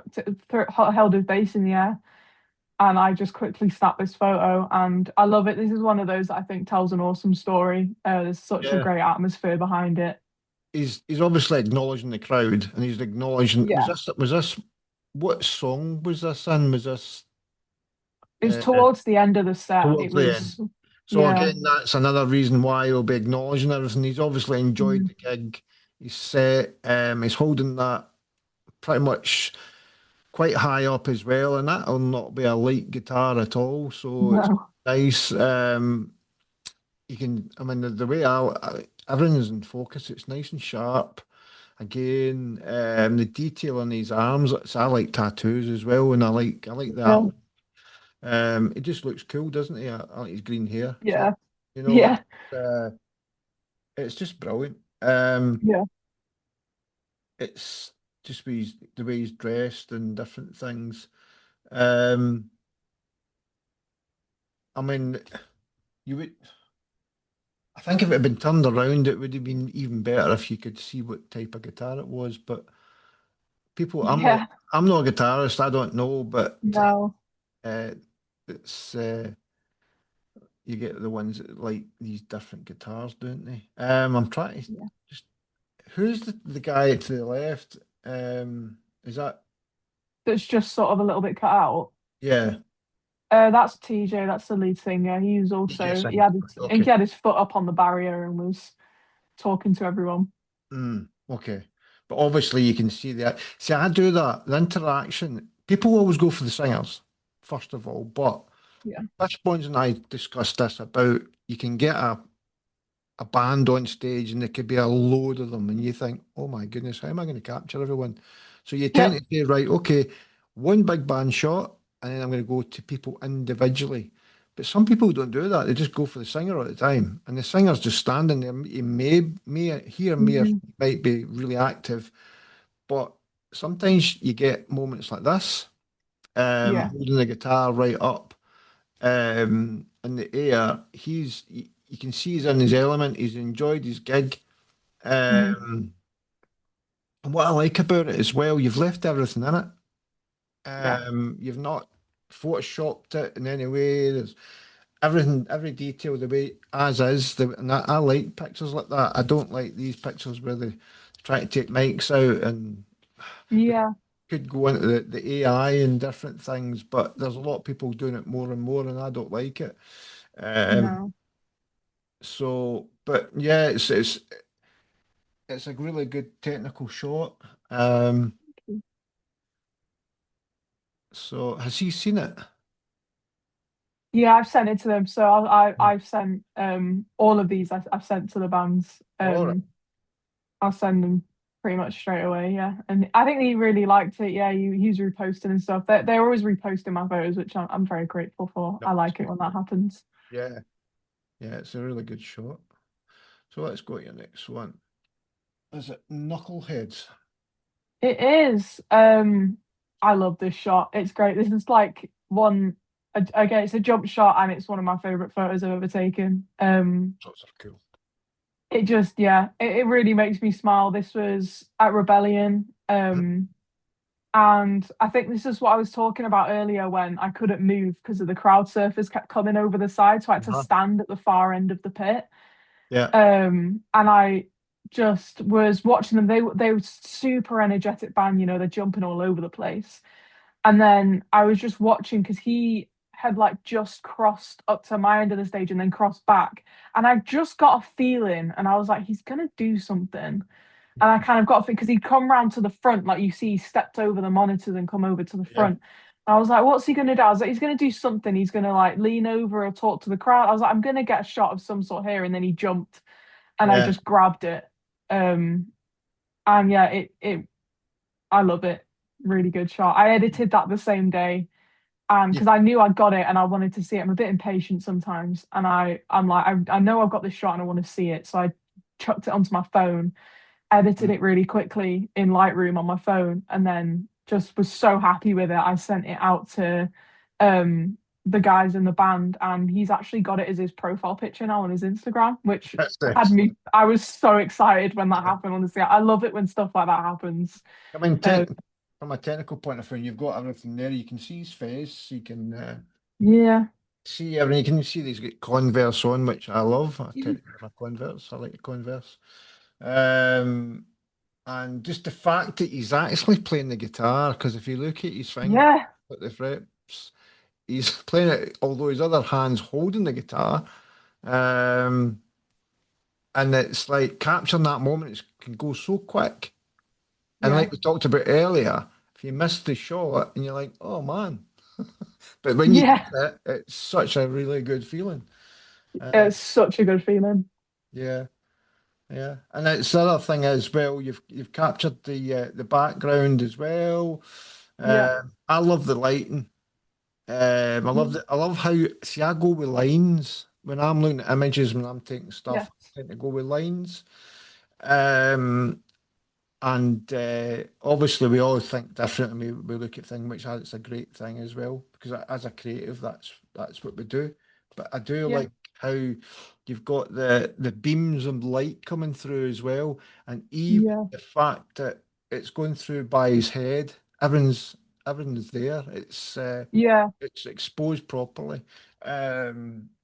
held his bass in the air, and I just quickly snapped this photo, and I love it. This is one of those that I think tells an awesome story. There's such a yeah. great atmosphere behind it. He's obviously acknowledging the crowd, and he's acknowledging. Was Yeah, this what song was this in? Was this it's uh, towards the end of the set. It towards the end? was, So yeah, again, that's another reason why he'll be acknowledging everything. He's obviously enjoyed mm, the gig. He's set. He's holding that pretty much quite high up as well, and that'll not be a light guitar at all. So it's no, nice. You can, I mean, the way everything is in focus. It's nice and sharp. Again, the detail on his arms. I like tattoos as well, and I like that. yeah, It just looks cool, doesn't he? I like his green hair. So yeah. You know, Yeah. uh, it's just brilliant. Yeah. It's just the way he's dressed and different things. Um, I mean, you would. I think if it had been turned around, it would have been even better if you could see what type of guitar it was. But people, Yeah. I'm not a guitarist. I don't know, but No. uh, it's you get the ones that like these different guitars, don't they? I'm trying to Yeah. just who's the guy to the left? Is that That's just sort of a little bit cut out. yeah? That's TJ, that's the lead singer. He was Yes, also I he know. had his, I think Okay. he had his foot up on the barrier and was talking to everyone. Okay. But obviously you can see that. See, I do that. The interaction. People always go for the singers, first of all. But Yeah. Fishbones and I discussed this about you can get a band on stage and there could be a load of them and you think, oh my goodness, how am I going to capture everyone? So you tend Yep. to say, right, okay, one big band shot and then I'm going to go to people individually. But some people don't do that. They just go for the singer at the time. And the singer's just standing there. He may or Hmm. might be really active, but sometimes you get moments like this, Yeah. holding the guitar right up in the air. You can see he's in his element. He's enjoyed his gig. Hmm. Um, and what I like about it as well, you've left everything in it. Yeah. You've not photoshopped it in any way. There's everything, every detail the way as is. And I like pictures like that. I don't like these pictures where they try to take mics out and Yeah. could go into the AI and different things, but there's a lot of people doing it more and more, and I don't like it. Um, No. but yeah, it's a really good technical shot. So has he seen it? Yeah, I've sent it to them. So Mm. I've sent all of these I've sent to the bands. All right. I'll send them pretty much straight away. Yeah, and I think he really liked it. Yeah, he's reposting and stuff. They're always reposting my photos, which I'm very grateful for. No, I it's like it good. when that happens. Yeah, yeah, it's a really good shot. So let's go to your next one. Is it Knuckleheads? It is. I love this shot. It's great. This is like one. Again, it's a jump shot, and it's one of my favorite photos I've ever taken. Shots are cool. It just, yeah, it really makes me smile. This was at Rebellion. Mhm. And I think this is what I was talking about earlier when I couldn't move because of the crowd surfers kept coming over the side. So I had to Uh-huh. stand at the far end of the pit. Yeah, And I just was watching them. They were super energetic band, they're jumping all over the place. And then I was just watching because he had like just crossed up to my end of the stage and then crossed back. And I just got a feeling, and I was like, he's gonna do something. And I kind of got because he'd come round to the front, like you see, he stepped over the monitors and come over to the yeah, front. I was like, what's he gonna do? I was like, he's gonna do something. He's gonna like lean over or talk to the crowd. I was like, I'm gonna get a shot of some sort here. And then he jumped and I yeah. just grabbed it. Um and yeah, it I love it. Really good shot. I edited that the same day. You, Because I knew I got it and I wanted to see it. I'm a bit impatient sometimes. And I'm like, I know I've got this shot and I want to see it. So I chucked it onto my phone, edited it really quickly in Lightroom on my phone, and then just was so happy with it. I sent it out to um the guys in the band, and he's actually got it as his profile picture now on his Instagram, which that's had excellent. me I was so excited when that Yeah. happened, honestly. I love it when stuff like that happens. I mean, Uh, from a technical point of view, you've got everything there. You can see his face. You can yeah. see everything. You can see that he's got Converse on, which I love. I tend to wear my Converse. I like the Converse. Um, and just the fact that he's actually playing the guitar, because if you look at his finger Yeah. at the frets, he's playing it, although his other hand's holding the guitar. Um, and it's like capturing that moment can go so quick. And Yeah. like we talked about earlier, if you miss the shot and you're like, oh man. But when you get Yeah. it, it's such a really good feeling. Uh, It's such a good feeling. yeah, yeah. And it's the other thing as well, you've captured the background as well. Yeah. I love the lighting. I love how see I go with lines. when I'm looking at images, when I'm taking stuff, Yes. I tend to go with lines. Um, and obviously, we all think different, and we look at things, which it's a great thing as well. Because as a creative, that's what we do. But I do Yeah. like how you've got the beams of light coming through as well, and even Yeah. the fact that it's going through by his head, everything's everything's there. Yeah. It's exposed properly.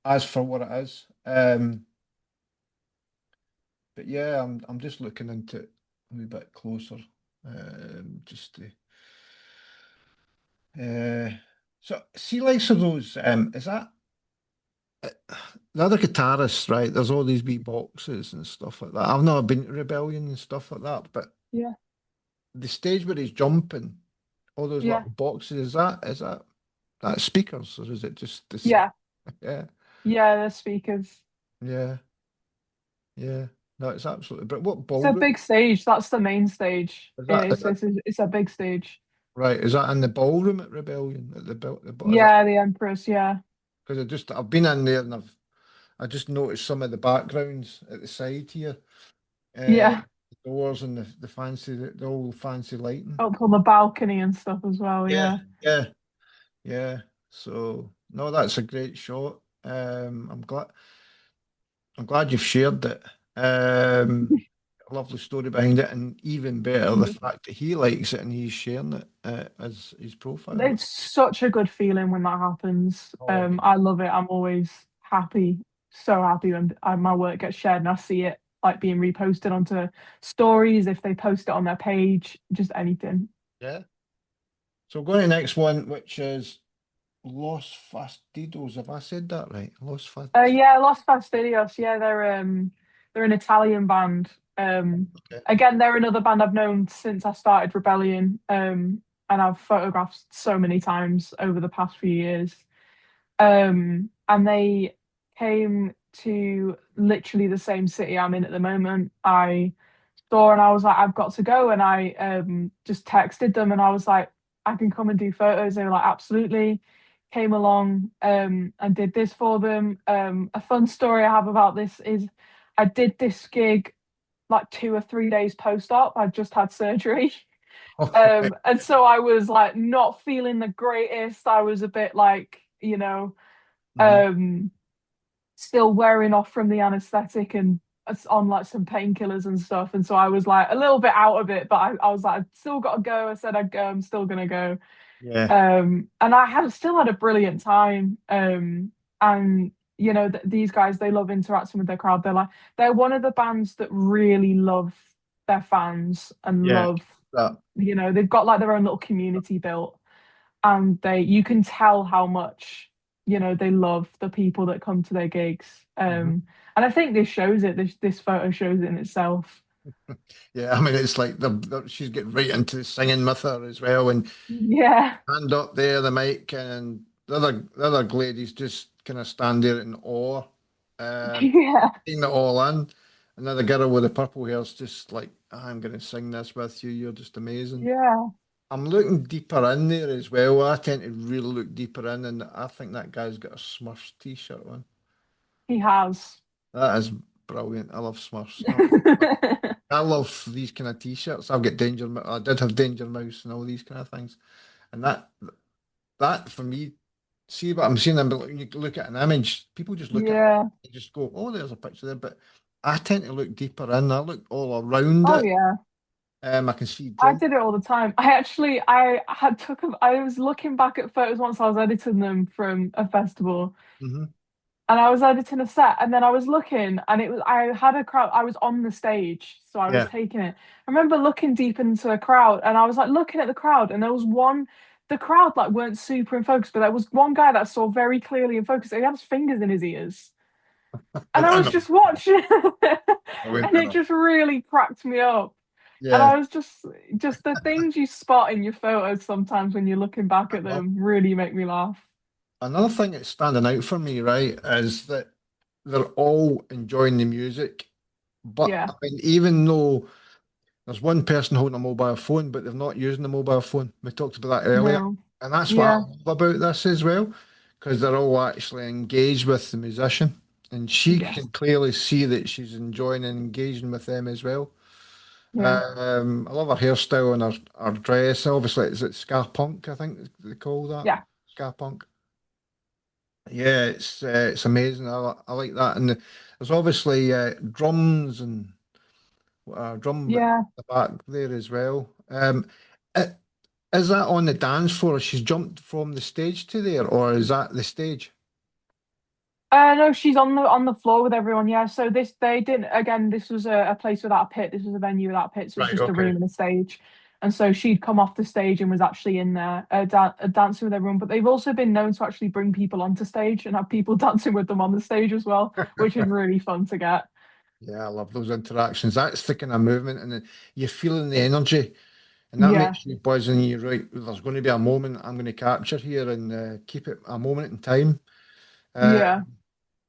As for what it is. But yeah, I'm just looking into it a wee bit closer. Just to so see likes of those is that the other guitarists, right? There's all these wee boxes and stuff like that. I've not been to Rebellion and stuff like that, but Yeah. the stage where he's jumping, all those Yeah. little boxes, is that speakers or is it just this? Yeah. Yeah, Yeah. The speakers. yeah, yeah. No, it's absolutely. But what It's a ballroom big stage. That's the main stage. is that? Is It's that it's, it's a big stage. right? Is that in the ballroom at Rebellion? At is that Yeah, the Empress. Yeah. because I've been in there and I just noticed some of the backgrounds at the side here, Yeah. the doors and the fancy the old fancy lighting. Up on the balcony and stuff as well. Yeah, Yeah. yeah, yeah. So no, that's a great shot. I'm glad you've shared it. A lovely story behind it, and even better the fact that he likes it and he's sharing it as his profile. It's such a good feeling when that happens. Oh, I love it. I'm always happy, so happy when my work gets shared and I see it like being reposted onto stories if they post it on their page, just anything. yeah. So going to the next one, which is Los Fastidos. Have I said that right? Los Fast. Yeah, Los Fastidios. Yeah, they're an Italian band. Okay. Again, they're another band I've known since I started Rebellion. And I've photographed so many times over the past few years. And they came to literally the same city I'm in at the moment. I saw and I was like, I've got to go. And I just texted them and I was like, I can come and do photos. They were like, absolutely. Came along and did this for them. A fun story I have about this is I did this gig like 2 or 3 days post-op. I'd just had surgery. Okay. And so I was like not feeling the greatest. I was a bit like, Mhm. um, still wearing off from the anesthetic and on like some painkillers and stuff. And so I was like a little bit out of it, but I was like, I've still got to go. I said I'd go. I'm still gonna go. Yeah. And I had still had a brilliant time. And these guys, they love interacting with their crowd. They're one of the bands that really love their fans and Yeah. love, That. they've got like their own little community built, and you can tell how much they love the people that come to their gigs. Mhm. And I think this shows it. This photo shows it in itself. Yeah. I mean, it's like she's getting right into singing with her as well, and Yeah. hand up there, the mic, and the other ladies just kind of stand there in awe, Yeah. taking it all in. Another girl with the purple hair's just like, I'm going to sing this with you. You're just amazing. Yeah. I'm looking deeper in there as well. I tend to really look deeper in, and I think that guy's got a Smurfs t-shirt on. He has. That is brilliant. I love Smurfs. I love these kind of t-shirts. I've got I did have Danger Mouse and all these kind of things, and that for me, see what I'm seeing. But when you look at an image, people just look at it Yeah. and just go, "Oh, there's a picture there." But I tend to look deeper in. I look all around Oh it. yeah. I can see I drum. did it all the time. I was looking back at photos once I was editing them from a festival, Hmm. and I was editing a set, and then I was looking, and I had a crowd. I was on the stage, so I was Yeah. taking it. I remember looking deep into a crowd, and I was like looking at the crowd, and there was one. The crowd like weren't super in focus, but there was one guy that I saw very clearly in focus. He had his fingers in his ears, and I I was know. just watching, I went and with it them. just really cracked me up. And Yeah. I was just the things you spot in your photos sometimes when you're looking back I at love. them really make me laugh. Another thing that's standing out for me, right, is that they're all enjoying the music. But Yeah, I mean, even though there's one person holding a mobile phone, but they're not using the mobile phone. We talked about that earlier. no, And that's what I yeah, love about this as well, because they're all actually engaged with the musician. and she Yes. can clearly see that she's enjoying and engaging with them as well. Yeah. I love her hairstyle and her dress. Obviously, is it ska punk? I think they call that Yeah. ska punk. Yeah, it's amazing. I like that, and there's obviously drums and drum at Yeah. the back there as well. I- is that on the dance floor? She's jumped from the stage to there, or is that the stage? No, she's on the floor with everyone. Yeah. So this they didn't again. This was a place without a pit. This was a venue without a pit. So it's Right. just a Okay. room and a stage. And so she'd come off the stage and was actually in there dancing with everyone. But they've also been known to actually bring people onto stage and have people dancing with them on the stage as well, which is really fun to get. Yeah, I love those interactions. That's the kind of movement, and you're feeling the energy, and that Yeah. makes you buzz. And you're right. There's going to be a moment I'm going to capture here and keep it a moment in time. Uh, Yeah.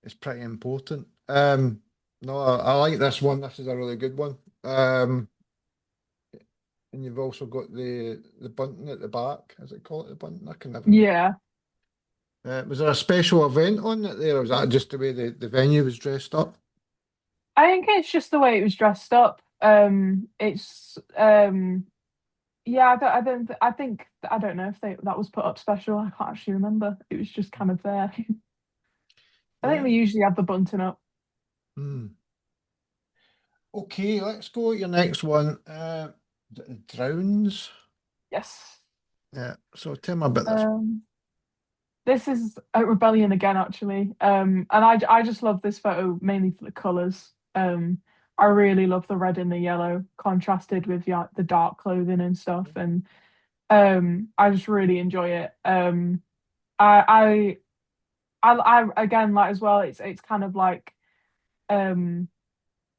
it's pretty important. No, I like this one. This is a really good one. And you've also got the bunting at the back. Is it called the bunting? I can never remember. Yeah. Was there a special event on it there, or was that just the way the venue was dressed up? I think it's just the way it was dressed up. It's yeah, I think I don't know if they that was put up special. I can't actually remember. It was just kind of there. I think Yeah. they usually have the bunting up. Hmm. Okay, let's go with your next one. Drowns. Yes. Yeah. So tell me about this. Um, this is a rebellion again, actually. And I just love this photo mainly for the colours. I really love the red and the yellow contrasted with the dark clothing and stuff, and I just really enjoy it. I I again like as well. It's kind of like um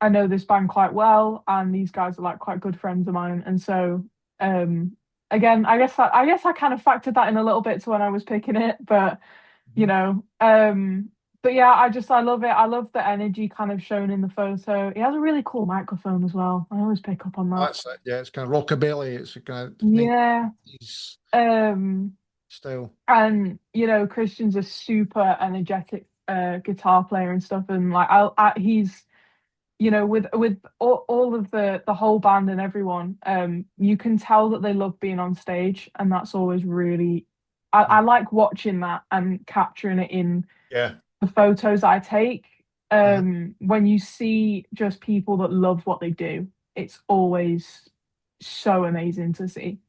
I know this band quite well, and these guys are like quite good friends of mine, and so um again, I guess I kind of factored that in a little bit to when I was picking it, but you Mhm. know, but yeah, I love it. I love the energy kind of shown in the photo. He has a really cool microphone as well. I always pick up on that. That's it. Yeah, it's kind of rockabilly. It's a kind of Yeah. 90s Um, style. and you know, Christian's a super energetic guitar player and stuff, and like he's you know with all of the whole band and everyone you can tell that they love being on stage, and that's always really I like watching that and capturing it in Yeah. the photos I take. Mhm. When you see just people that love what they do, it's always so amazing to see.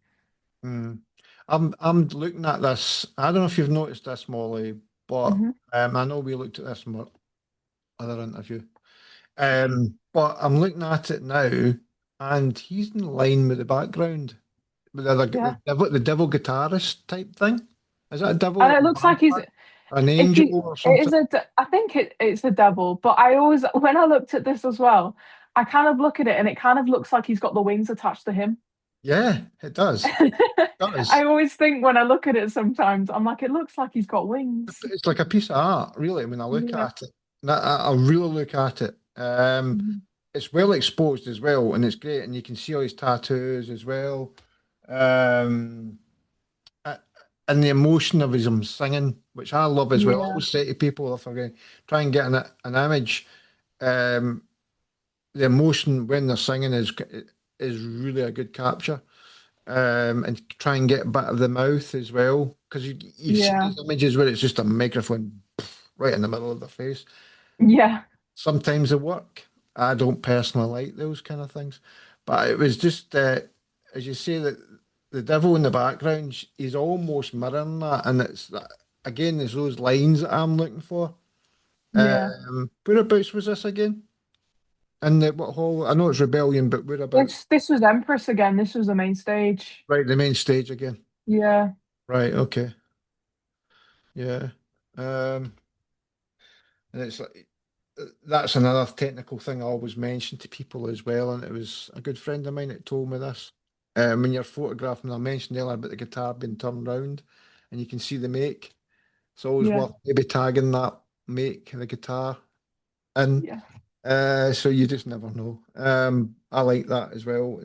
Mm. I'm looking at this. I don't know if you've noticed this, Molly, but Hmm. I know we looked at this in our other interview. But I'm looking at it now, and he's in line with the background, with Yeah. the devil guitarist type thing. Is that a devil And or it looks like he's an if angel you or it something? is I think it's a devil, but I always when I looked at this as well, I kind of look at it and it kind of looks like he's got the wings attached to him. Yeah, it does. It I does. always think when I look at it sometimes, I'm like, it looks like he's got wings. It's like a piece of art, really, when I look Yeah. at it. And I really look at it. Mhm. It's well exposed as well, and it's great, and you can see all his tattoos as well. Um, a- and the emotion of him singing, which I love as well. I Yeah. always say to people if I can try and get an image, um, the emotion when they're singing is really a good capture. And try and get a bit of the mouth as well, because you've seen Yeah. these images where it's just a microphone right in the middle of the face. Yeah. Sometimes they work. I don't personally like those kind of things, but it was just as you say that the devil in the background, he's almost mirroring that, and it's again, there's those lines that I'm looking for. Yeah. Whereabouts was this again? In the what hall? I know it's Rebellion, but whereabouts? This was Empress again. This was the main stage. Right, the main stage again. Yeah. Right, okay, yeah. Um, and it's like that's another technical thing I always mention to people as well. And it was a good friend of mine that told me this. When you're photographing, I mentioned earlier about the guitar being turned round and you can see the make. It's always Yeah. worth maybe tagging that make, the guitar in. Yeah. So you just never know. I like that as well.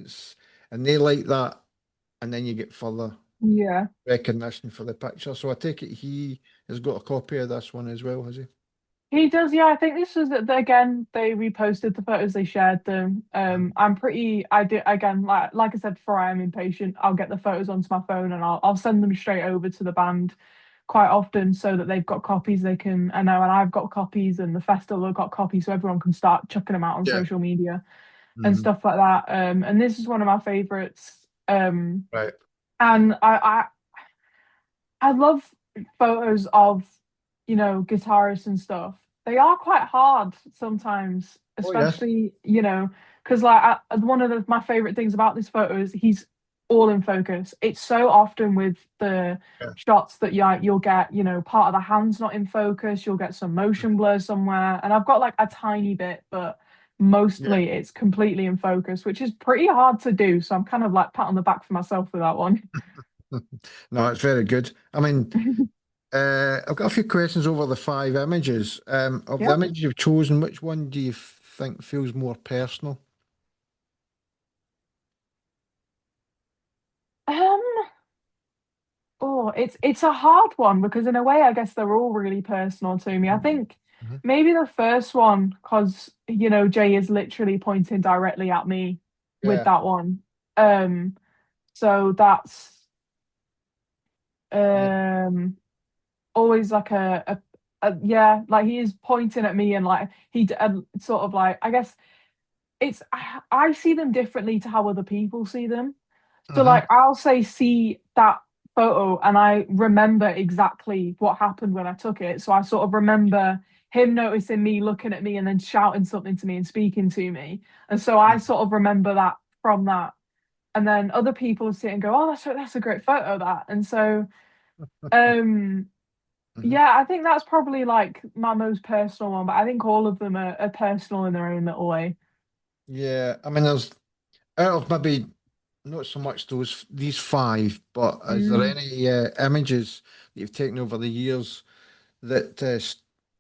And they like that, and then you get further Yeah. recognition for the picture. So I take it he has got a copy of this one as well, has he? He does, yeah. I think this was again. They reposted the photos, they shared them. I'm pretty. I do again, like I said before. I am impatient. I'll get the photos onto my phone and I'll send them straight over to the band quite often so that they've got copies. They can. I know, and I've got copies, and the festival have got copies, so everyone can start chucking them out on Yeah. social media and Hmm. stuff like that. And this is one of my favorites. Right. And I love photos of, guitarists and stuff. They are quite hard sometimes, Oh yeah. especially, because one of my favorite things about this photo is he's all in focus. It's so often with the Yeah. shots that you'll get, part of the hand's not in focus, you'll get some motion blur somewhere. And I've got like a tiny bit, but Yeah. mostly it's completely in focus, which is pretty hard to do. So I'm kind of like pat on the back for myself with that one. No, it's very good. I mean, I've got a few questions over the five images. Of the Yeah. images you've chosen, which one do you think feels more personal? Um, Oh, it's a hard one because in a way, I guess they're all really personal to me. I think Mhm. maybe the first one, because Jay is literally pointing directly at me with Yeah. that one. Um, so that's Yeah. um always like yeah, like he is pointing at me and like sort of like I guess I see them differently to how other people see them. So Uh-huh. like I'll say see that photo and I remember exactly what happened when I took it. So I sort of remember him noticing me, looking at me and then shouting something to me and speaking to me. And so I sort of remember that from that. And then other people see it and go, "Oh, that's a great photo that." And so um Mhm. yeah, I think that's probably like my most personal one, but I think all of them are personal in their own little way. Yeah. I mean, there's out of maybe not so much these five, but is there Mm. any images that you've taken over the years that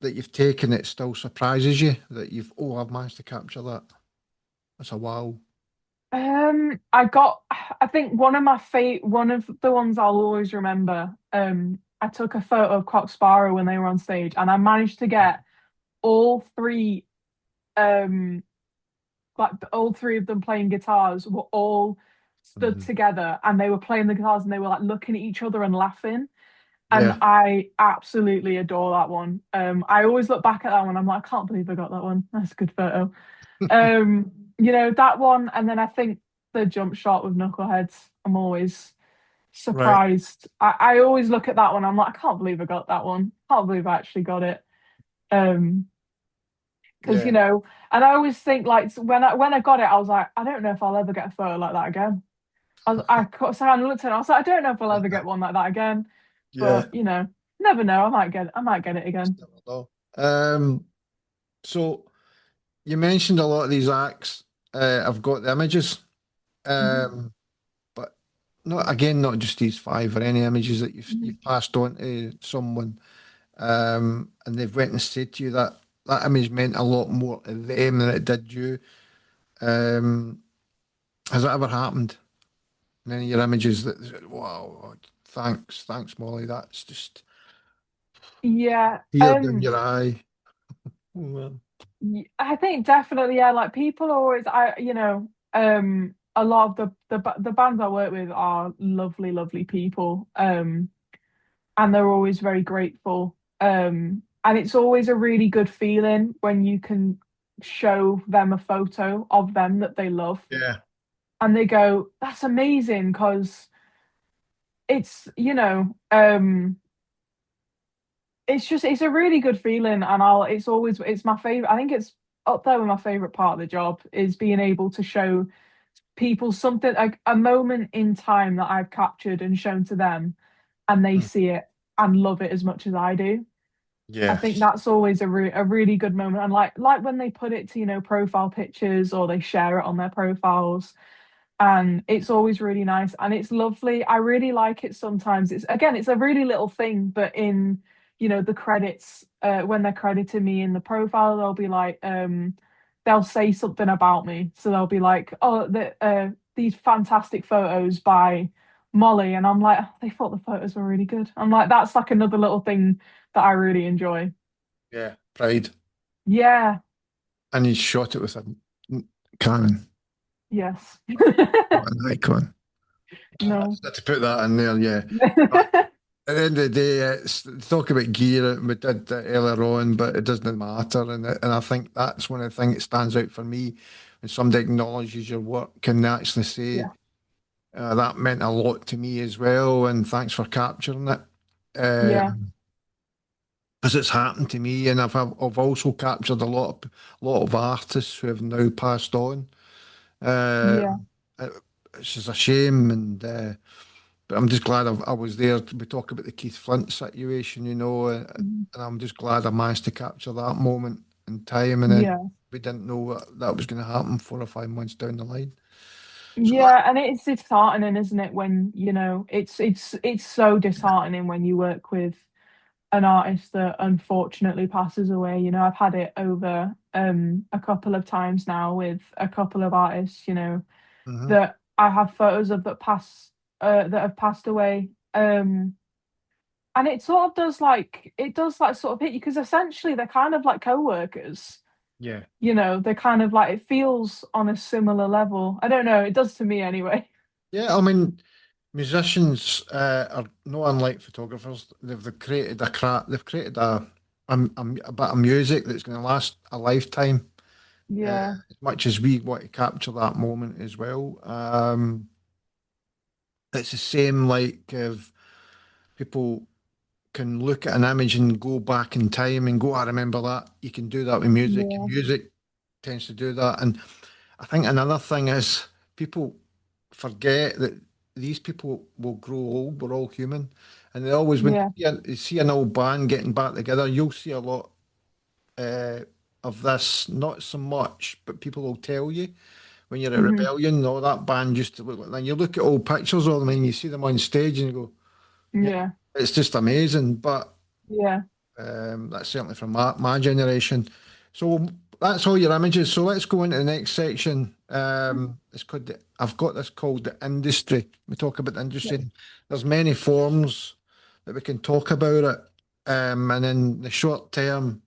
you've taken that still surprises you that you've I've managed to capture that? That's a wow. I think one of the ones I'll always remember. I took a photo of Croc Sparrow when they were on stage, and I managed to get all three, um, all three of them playing guitars were all stood Mhm. together, and they were playing the guitars, and they were like looking at each other and laughing. And Yeah. I absolutely adore that one. I always look back at that one. I'm like, I can't believe I got that one. That's a good photo. That one, and then I think the jump shot with knuckleheads. I'm always Right. surprised. I always look at that one. I'm like, I can't believe I got that one. Can't believe I actually got it. Um, because Yeah. and I always think like when I got it, I was like, I don't know if I'll ever get a photo like that again. So I looked at it, I was like, I don't know if I'll ever get one like that again. Yeah. But never know. I might get it Just again. never know. So you mentioned a lot of these acts. I've got the images. Mhm, Um, but not just these five or any images that mhm. you've passed on to someone, and they've went and said to you that that image meant a lot more to them than it did you. Um, has that ever happened? In any of your images that wow, thanks, Molly. That's just Yeah. tear down your eye. Oh, man. I think definitely, yeah. Like people always, a lot of the bands I work with are lovely, lovely people, and they're always very grateful. And it's always a really good feeling when you can show them a photo of them that they love, Yeah. and they go, "That's amazing," because it's, it's a really good feeling, and it's my favorite. I think it's up there with my favorite part of the job is being able to show people something like a moment in time that I've captured and shown to them, and they Mm. see it and love it as much as I do. I think Yes. that's always a really good moment, and like when they put it to profile pictures or they share it on their profiles, and it's always really nice and it's lovely. I really like it sometimes. It's a really little thing, but in the credits, when they're crediting me in the profile, they'll be like, they'll say something about me. So they'll be like, oh, these fantastic photos by Molly, and I'm like, "Oh, they thought the photos were really good." I'm like, that's like another little thing that I really enjoy. Yeah. Pride, Yeah. and he shot it with a Canon. Yes. What an icon. I No. just had to put that in there, yeah. But at the end of the day, talk about gear. We did that earlier on, but it doesn't matter. And I think that's one of the things that stands out for me when somebody acknowledges your work can actually say, Yeah. that meant a lot to me as well, and thanks for capturing it. Yeah. Because it's happened to me, and I've also captured a lot of artists who have now passed on. Yeah. Um, it- it's just a shame, but I'm just glad I was there. We talk about the Keith Flint situation, Mhm. and I'm just glad I managed to capture that moment in time. And then Yeah. we didn't know that was going to happen 4 or 5 months down the line. So Yeah, and it's disheartening, isn't it, when, it's so disheartening when you work with an artist that unfortunately passes away. I've had it over a couple of times now with a couple of artists, mhm. that I have photos of that have passed away. And it sort of does like sort of hit you because essentially they're kind of like co-workers. Yeah. They're kind of like it feels on a similar level. I don't know, it does to me anyway. Yeah, I mean, musicians are no unlike photographers. They've created a craft. They've created a bit of music that's going to last a lifetime. Yeah, As much as we want to capture that moment as well. It's the same like if people can look at an image and go back in time and go, I remember that. You can do that with music. yeah, Music tends to do that. And I think another thing is people forget that these people will grow old. We're all human. And they always, when yeah. you see an old band getting back together, you'll see a lot uh, of this, not so much, but people will tell you when you're at Hmm. Rebellion, all that band used to look like. And you look at old pictures of them and you see them on stage and you go, yeah, Yeah, it's just amazing. But yeah. that's certainly from my generation. So that's all your images. So let's go into the next section. I've got this called the industry. We talk about the Yeah. industry. There's many forms that we can talk about it. And in the short term,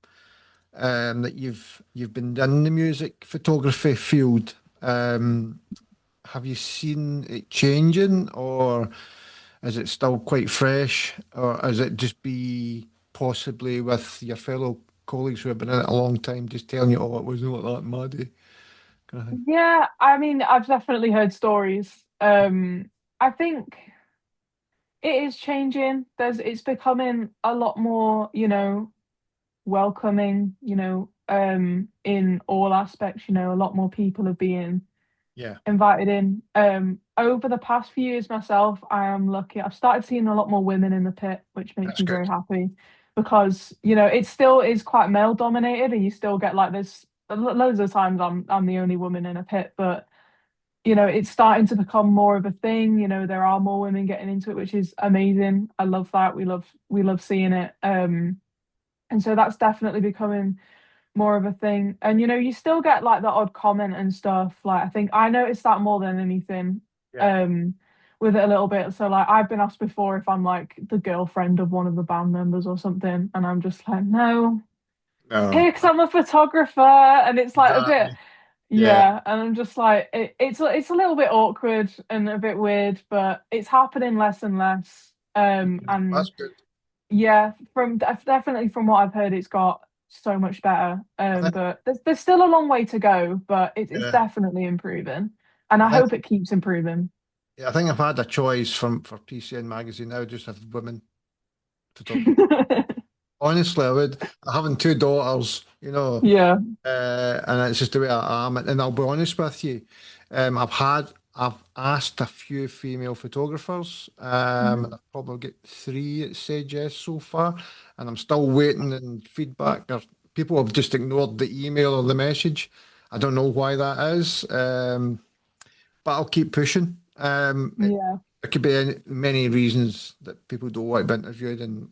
that you've been in the music photography field. Have you seen it changing, or is it still quite fresh, or is it just be possibly with your fellow colleagues who have been in it a long time, just telling you, oh, it wasn't like that, Maddie, kind of thing? Yeah, I mean, I've definitely heard stories. I think it is changing. It's becoming a lot more, welcoming, in all aspects, a lot more people are being Yeah, invited in. Over the past few years myself, I am lucky. I've started seeing a lot more women in the pit, which makes that's me good. very happy because, it still is quite male dominated and you still get like this loads of times I'm the only woman in a pit, but it's starting to become more of a thing. There are more women getting into it, which is amazing. I love that. We love seeing it. And so that's definitely becoming more of a thing. And you still get like the odd comment and stuff. Like I think I noticed that more than anything, Yeah. um, with it a little bit. So like I've been asked before if I'm like the girlfriend of one of the band members or something, and I'm just like, no, No, here because I'm a photographer, and it's like a bit, exactly. Yeah, yeah, and I'm just like, it's a little bit awkward and a bit weird, but it's happening less and less. And that's good. yeah, definitely from what I've heard, it's got so much better. I think, But there's still a long way to go, but it's yeah, definitely improving, and I I think, hope it keeps improving. yeah, I think I've had a choice for PCN magazine now. Just have women photographers. Honestly, I would. Having two daughters, Yeah. and it's just the way I am. And I'll be honest with you, I've asked a few female photographers, Mhm. and I've probably got three that said yes so far, and I'm still waiting on feedback. People have just ignored the email or the message. I don't know why that is, but I'll keep pushing. Yeah. There could be many reasons that people don't want to be interviewed, and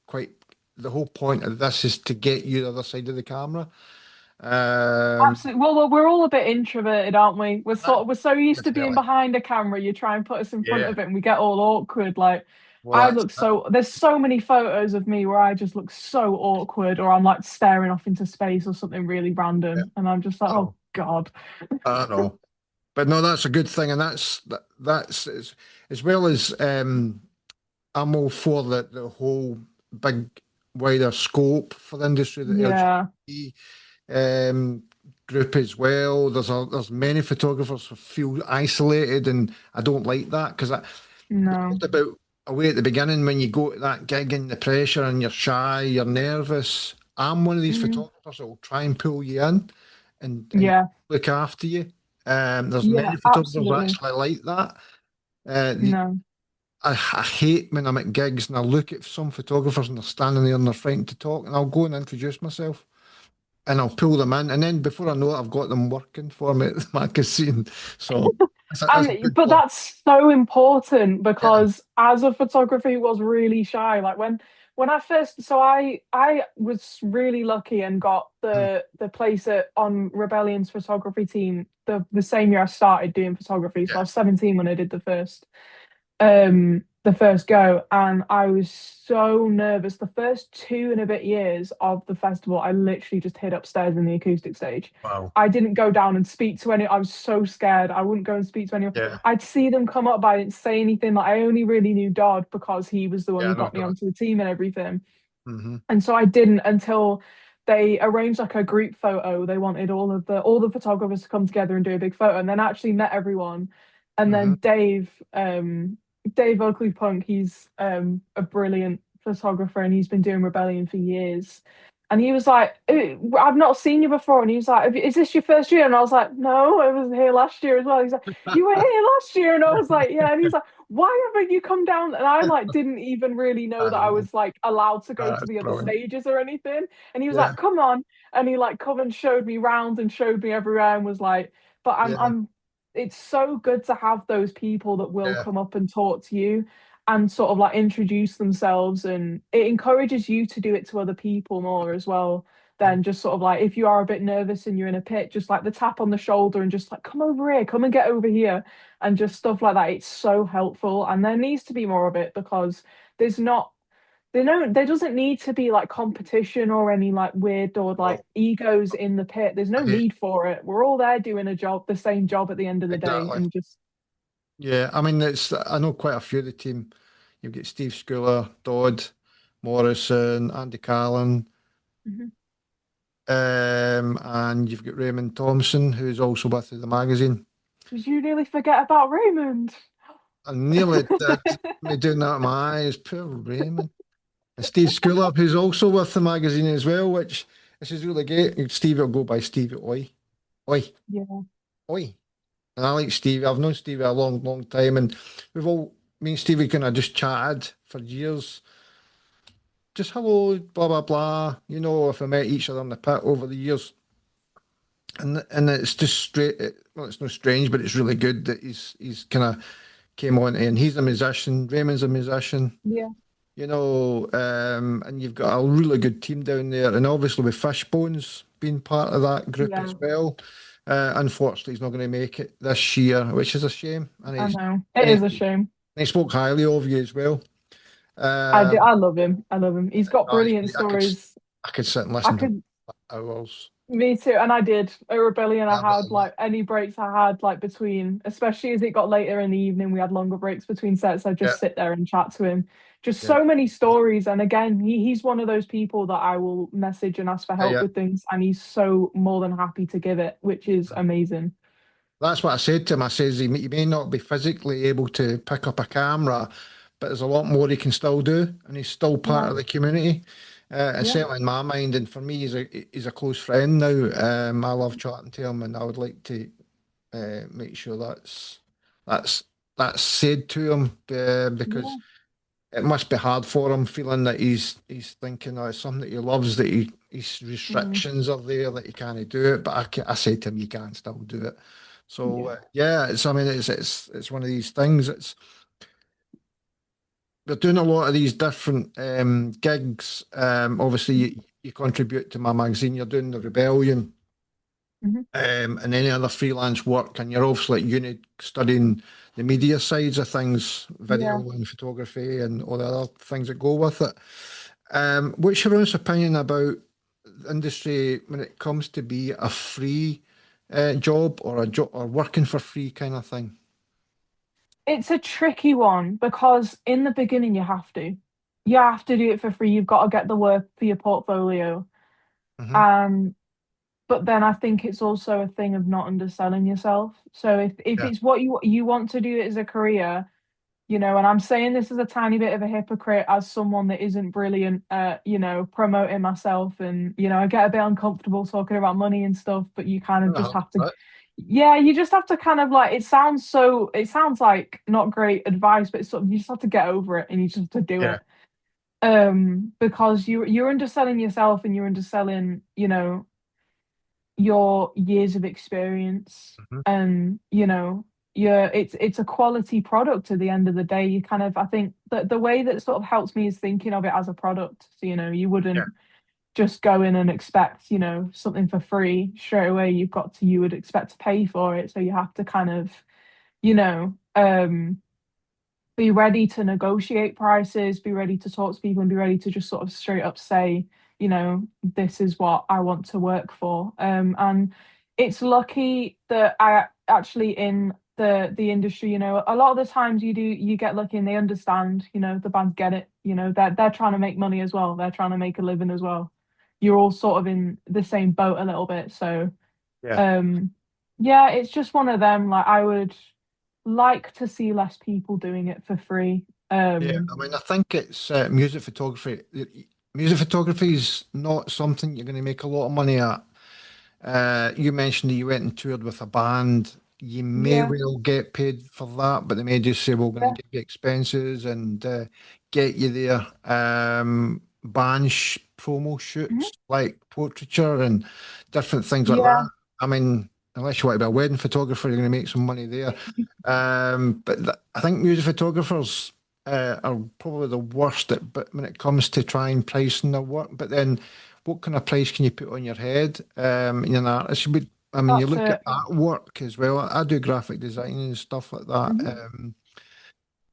quite the whole point of this is to get you the other side of the camera. Um, Absolutely. Well, we're all a bit introverted, aren't we? We're that, sort of, we're so used to being definitely. behind a camera. You try and put us in front Yeah. of it, and we get all awkward. Like, Well, I that's look so, there's so many photos of me where I just look so awkward or I'm like staring off into space or something really yeah, random. And I'm just like, I oh know, God. I know. But no, that's a good thing, and that's as well as I'm all for the whole big wider scope for the industry, the Yeah, LGBT group as well. There's many photographers who feel isolated, and I don't like that because we no. talked about away at the beginning when you go to that gig and the pressure and you're shy, you're nervous. I'm one of these Mm, photographers that will try and pull you in and yeah, look after you. There's yeah, many photographers that absolutely. actually like that. Uh, the, No. I hate when I'm at gigs and I look at some photographers and they're standing there and they're frightened to talk, and I'll go and introduce myself and I'll pull them in, and then before I know it, I've got them working for me at the magazine. So that's a And good but plug. that's so important Yeah. because as a photographer who was really shy, like when I first, so I was really lucky and got Mm. the place on Rebellion's photography team the same year I started doing photography. So I Yeah. was 17 when I did the first go, and I was so nervous. The first 2 and a bit years of the festival I literally just hid upstairs in the acoustic stage. Wow. I didn't go down and speak to any. I was so scared. I wouldn't go and speak to anyone. Yeah. I'd see them come up, but I didn't say anything. Like I only really knew Dodd because he was the one Yeah, who I know got me that. onto the team and everything. Hmm. And so I didn't until they arranged like a group photo. They wanted all the photographers to come together and do a big photo, and then actually met everyone. And Hmm. then Dave Oakley Punk, he's a brilliant photographer and he's been doing Rebellion for years. And he was like, I've not seen you before. And he was like, is this your first year? And I was like, no, I was here last year as well. He's like, you were here last year. And I was like, yeah. And he's like, why haven't you come down? And I like didn't even really know I that I know. was like allowed to go to That's the other brilliant. stages or anything. And he was Yeah. like, come on. And he like come and showed me round and showed me everywhere and was like, but Yeah. I'm it's so good to have those people that will Yeah. come up and talk to you and sort of like introduce themselves, and it encourages you to do it to other people more as well than just sort of like if you are a bit nervous and you're in a pit, just like the tap on the shoulder and just like come over here, come and get over here, and just stuff like that. It's so helpful, and there needs to be more of it because there's not there doesn't need to be like competition or any like weird or like No. egos in the pit. There's no I hate need for it. We're all there doing a job, the same job at the end of the day, exactly. and just Yeah. I mean, it's I know quite a few of the team. You've got Steve Schooler, Dodd, Morrison, Andy Carlin, Mhm. and you've got Raymond Thompson, who's also with the magazine. Did you nearly forget about Raymond? I nearly did me doing that with my eyes. Poor Raymond. And Steve Schooler, who's also with the magazine as well, which this is really great. Steve will go by Stevie Oi. Oi. Yeah, Oi. And I like Stevie. I've known Stevie a long, long time. And me and Stevie kind of just chatted for years. Just hello, blah, blah, blah. You know, if we met each other in the pit over the years. And it's just straight, well, it's no strange, but it's really good that he's kind of came on and he's a musician. Raymond's a musician. yeah, And you've got a really good team down there, and obviously with Fishbones being part of that group yeah. as well. Unfortunately, he's not going to make it this year, which is a shame. I know. It is a shame. And he spoke highly of you as well. I do. Um, I love him. I love him. He's got oh, brilliant stories. I could sit and I listen to him could for hours. Me too, and I did a rebellion. I I bet had like any breaks I had like between, especially as it got later in the evening, we had longer breaks between sets. I'd yeah, just sit there and chat to him. Just yeah, so many stories, and again, he's one of those people that I will message and ask for yeah, help yeah. with things, and he's so more than happy to give it, which is amazing. That's what I said to him. I says he may not be physically able to pick up a camera, but there's a lot more he can still do, and he's still part Yeah, of the community. And yeah, certainly in my mind, and for me, he's a close friend now. I love chatting to him, and I would like to make sure that's that's said to him because yeah, it must be hard for him feeling that he's thinking it's something that he loves, that his mm, restrictions are there, that he can't do it. But I said to him, you can still do it. So yeah, yeah, it's I mean it's one of these things. It's we're doing a lot of these different gigs. Obviously, you contribute to my magazine. You're doing the Rebellion. Mhm. and any other freelance work, and you're obviously at uni studying the media sides of things, video Yeah. and photography and all the other things that go with it. What's your honest opinion about the industry when it comes to be a free job or a job or working for free kind of thing? It's a tricky one because in the beginning you have to. You have to do it for free. You've got to get the work for your portfolio. Hmm. Um, but then I think it's also a thing of not underselling yourself. So if Yeah. it's what you want to do it as a career, and I'm saying this as a tiny bit of a hypocrite as someone that isn't brilliant at, promoting myself and, I get a bit uncomfortable talking about money and stuff, but you kind of just have to, Right. yeah, you just have to kind of like, it sounds like not great advice, but it's sort of, you just have to get over it and you just have to do Yeah. it. Because you're underselling yourself and you're underselling, your years of experience Hmm. and it's a quality product at the end of the day. You kind of, I think that the way that sort of helps me is thinking of it as a product, so you Yeah. wouldn't just go in and expect something for free straight away. You would expect to pay for it, so you have to kind of you know be ready to negotiate prices, be ready to talk to people, and be ready to just sort of straight up say, this is what I want to work for. And it's lucky that I actually in the industry, a lot of the times you get lucky and they understand, the bands get it, they're trying to make money as well. They're trying to make a living as well. You're all sort of in the same boat a little bit. So Yeah. um yeah, it's just one of them. Like I would like to see less people doing it for free. Yeah, I mean, I think it's music photography. Music photography is not something you're going to make a lot of money at. You mentioned that you went and toured with a band. You may Yeah, well get paid for that, but they may just say, "We're going yeah, to give you expenses and get you there." Band promo mhm, shoots like portraiture and different things like yeah, that. I mean, unless you want to be a wedding photographer, you're going to make some money there. But I think music photographers are probably the worst at, but when it comes to trying pricing their work. But then, what kind of price can you put on your head? In an artist, I mean, you that's look at it. artwork as well. I do graphic design and stuff like that, Mhm.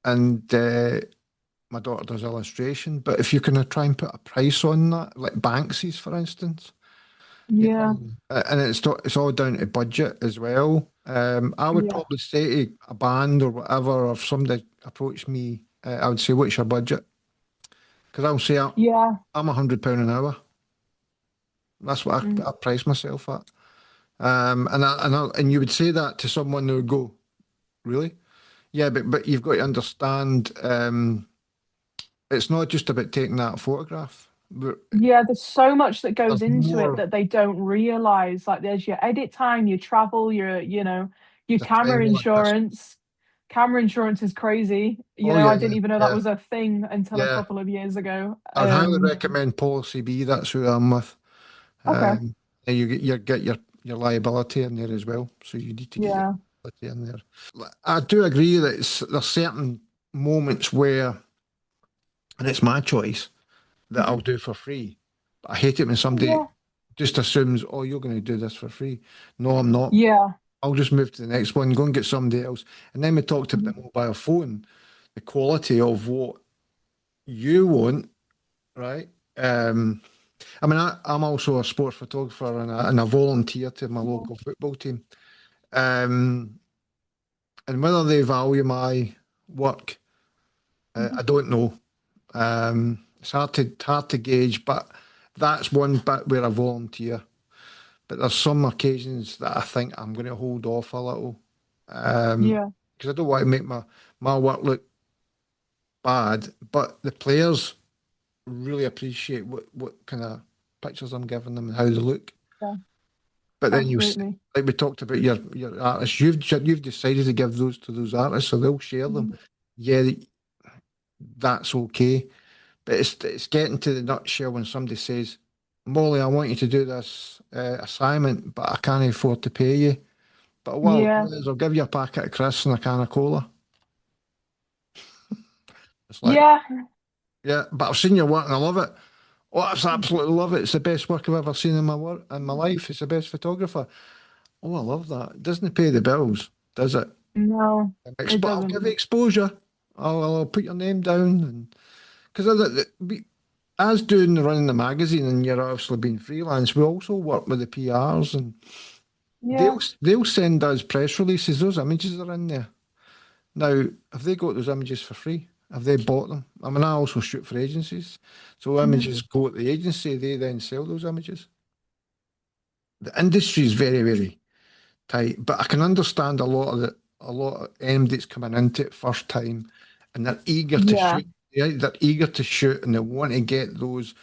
and my daughter does illustration. But if you're going to try and put a price on that, like Banksy's, for instance. Yeah, And it's all down to budget as well. I would yeah, probably say to a band or whatever, or if somebody approached me, I would say, "What's your budget?" Because I'll say yeah, I'm £100 an hour. That's what mm, I price myself at. And you would say that to someone who would go, "Really?" Yeah, but you've got to understand, it's not just about taking that photograph. yeah. There's so much that goes There's into it more. that they don't realize. Like there's your edit time, your travel, your The time camera on this. insurance. Camera insurance is crazy. Oh I yeah, didn't even know that yeah, was a thing until a yeah. couple of years ago. I would highly recommend Policy B. That's who I'm with. Okay. And you get your liability in there as well. So you need to get your Yeah. liability in there. I do agree that there's certain moments where, and it's my choice, that Mhm. I'll do for free. But I hate it when somebody Yeah. just assumes, "Oh, you're going to do this for free." No, I'm not. Yeah. I'll just move to the next one, go and get somebody else. And then we talked about Mhm. the mobile phone, the quality of what you want, right? I mean, I'm also a sports photographer and a volunteer to my Yeah. local football team. Um, and whether they value my work, Mhm. I don't know. It's hard to gauge, but that's one bit where I volunteer. But there's some occasions that I think I'm going to hold off a little, Yeah. because I don't want to make my work look bad. But the players really appreciate what kind of pictures I'm giving them and how they look. Yeah. But then Absolutely. like we talked about your artists, you've decided to give those to those artists, so they'll share them. Mhm. Yeah, that's okay. But it's getting to the nutshell when somebody says, "Molly, I want you to do this assignment, but I can't afford to pay you. But what I'll do Yeah. is I'll give you a packet of crisps and a can of cola." It's like, Yeah. yeah, but I've seen your work and I love it. Oh, I absolutely love it. It's the best work I've ever seen in my life. It's the best photographer. Oh, I love that. It doesn't pay the bills, does it? No, it I'll doesn't. give you exposure. I'll put your name down, and because as doing the running the magazine, and you're obviously being freelance, we also work with the PRs, and Yeah. they'll send us press releases. Those images are in there. Now, have they got those images for free? Have they bought them? I mean, I also shoot for agencies, so Mhm. images go to the agency. They then sell those images. The industry is very, very tight, but I can understand a lot of MDs coming into it first time, and they're eager to Yeah. shoot. Yeah, they're eager to shoot, and they want to get those.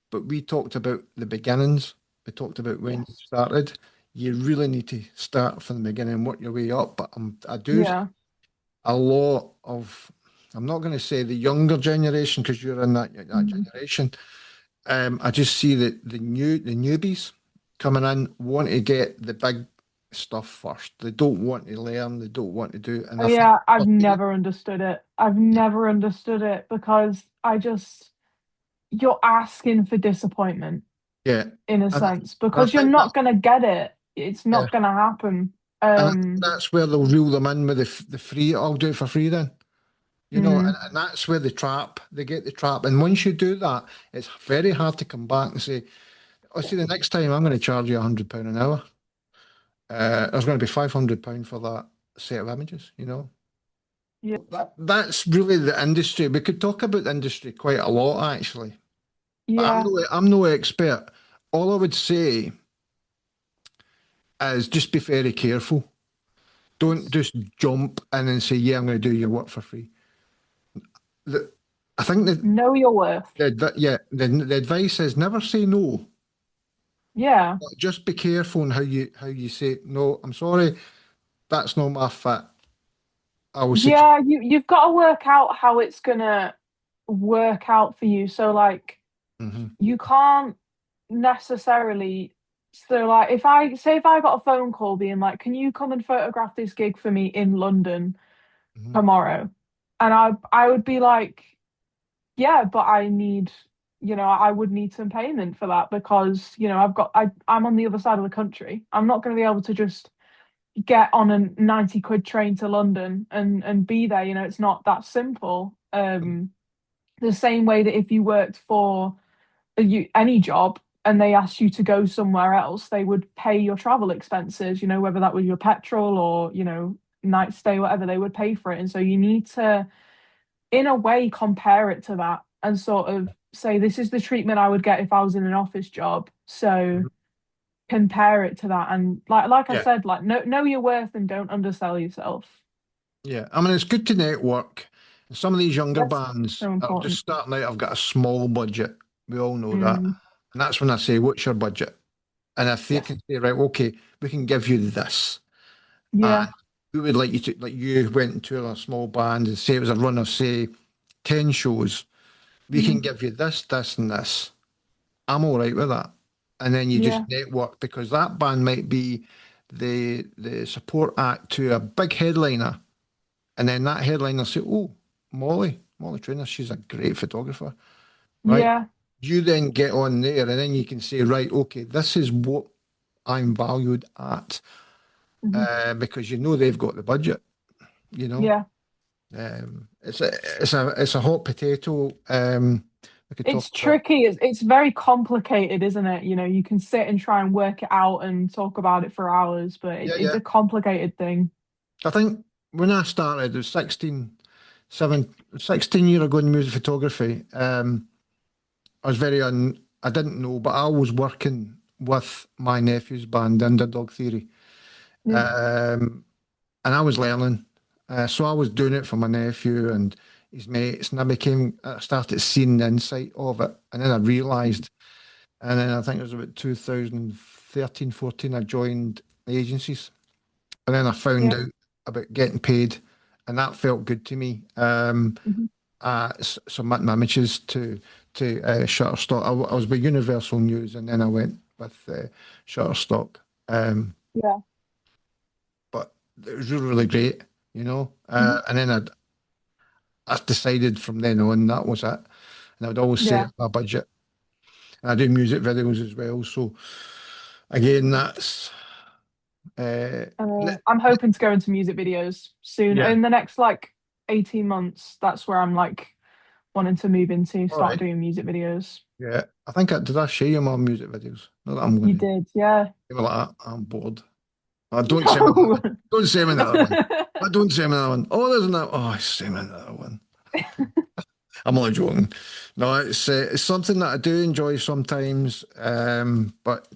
But we talked about the beginnings. We talked about when you Yes. started. You really need to start from the beginning and work your way up. But I do Yeah. a lot of. I'm not going to say the younger generation because you're in that Mhm. generation. I just see that the newbies coming in want to get the big stuff first. They don't want to learn. They don't want to do. And Oh, I think yeah, I've for me, never understood it. I've never understood it because you're asking for disappointment yeah, in a and sense I because you're think not that's gonna get it. It's yeah, not gonna happen. and I think that's where they'll reel them in with the free. I'll do it for free then. Mm, And that's where they get the trap. And once you do that, it's very hard to come back and say, "Oh, see, the next time I'm going to charge you £100 an hour. There's going to be £500 for that set of images." yeah, That's really the industry. We could talk about the industry quite a lot, actually. But yeah, I'm no expert. All I would say is just be very careful. Don't yes. just jump in and say, "Yeah, I'm going to do your work for free." The, I think Know your worth. the advice is never say no. Yeah, But just be careful on how you say no. I'm sorry, that's not my fit. I will secure. yeah. You've got to work out how it's gonna work out for you. So like, Hmm. you can't necessarily. So like, if I got a phone call being like, "Can you come and photograph this gig for me in London Hmm. tomorrow?" And I would be like, yeah, but I would need some payment for that because, I'm on the other side of the country. I'm not going to be able to just get on a 90 quid train to London and be there. It's not that simple. The same way that if you worked for any job and they asked you to go somewhere else, they would pay your travel expenses, whether that was your petrol or, night stay, whatever, they would pay for it. And so you need to in a way compare it to that and sort of say this is the treatment I would get if I was in an office job. So compare it to that and like I Yeah, said, like know your worth and don't undersell yourself. yeah. I mean, it's good to network. Some of these younger That's bands so are just important. starting out. I've got a small budget. We all know that, Mm, and that's when I say, "What's your budget?" And if they yes. can say, "Right, okay, we can give you this," Yeah. and we would like you to, like you went into a small band and say it was a run of say 10 shows, we can Hmm. give you this, this, and this. I'm all right with that. And then you just Yeah. network because that band might be the support act to a big headliner. And then that headliner say, "Oh, Mollie Traynor, she's a great photographer," right? Yeah. You then get on there and then you can say, "Right, okay, this is what I'm valued at," Hmm. because they've got the budget, you know. Yeah. It's a hot potato. We could talk It's about. tricky. It's very complicated, isn't it? You can sit and try and work it out and talk about it for hours, but Yeah, it's yeah. a complicated thing. I think when I started, it was 16 years ago in music photography. I didn't know, but I was working with my nephew's band, Underdog Theory, Yeah. um, and I was learning. So I was doing it for my nephew and his mates, and I started seeing the insight of it, and then I realised, and then I think it was about 2013, 14, I joined the agencies. And then I found Yeah. out about getting paid, and that felt good to me. Hmm. Submitting my images to Shutterstock. I was with Universal News, and then I went with Shutterstock. Yeah. But it was really, really great, you know. Hmm. And then I decided from then on that was it, and I would always set Yeah. up my budget. And I do music videos as well, so again, that's. N- I'm hoping to go into music videos soon. yeah, In the next like 18 months, that's where I'm like wanting to move into, all start right. doing music videos. Yeah, I think did I show you my music videos? Not that I'm going You to did, yeah. give it like that. I'm bored. Don't say me No. that. Don't say me another one. Don't say me another one. Oh, there's another. Oh, say me another one. I'm only joking. No, it's something that I do enjoy sometimes, but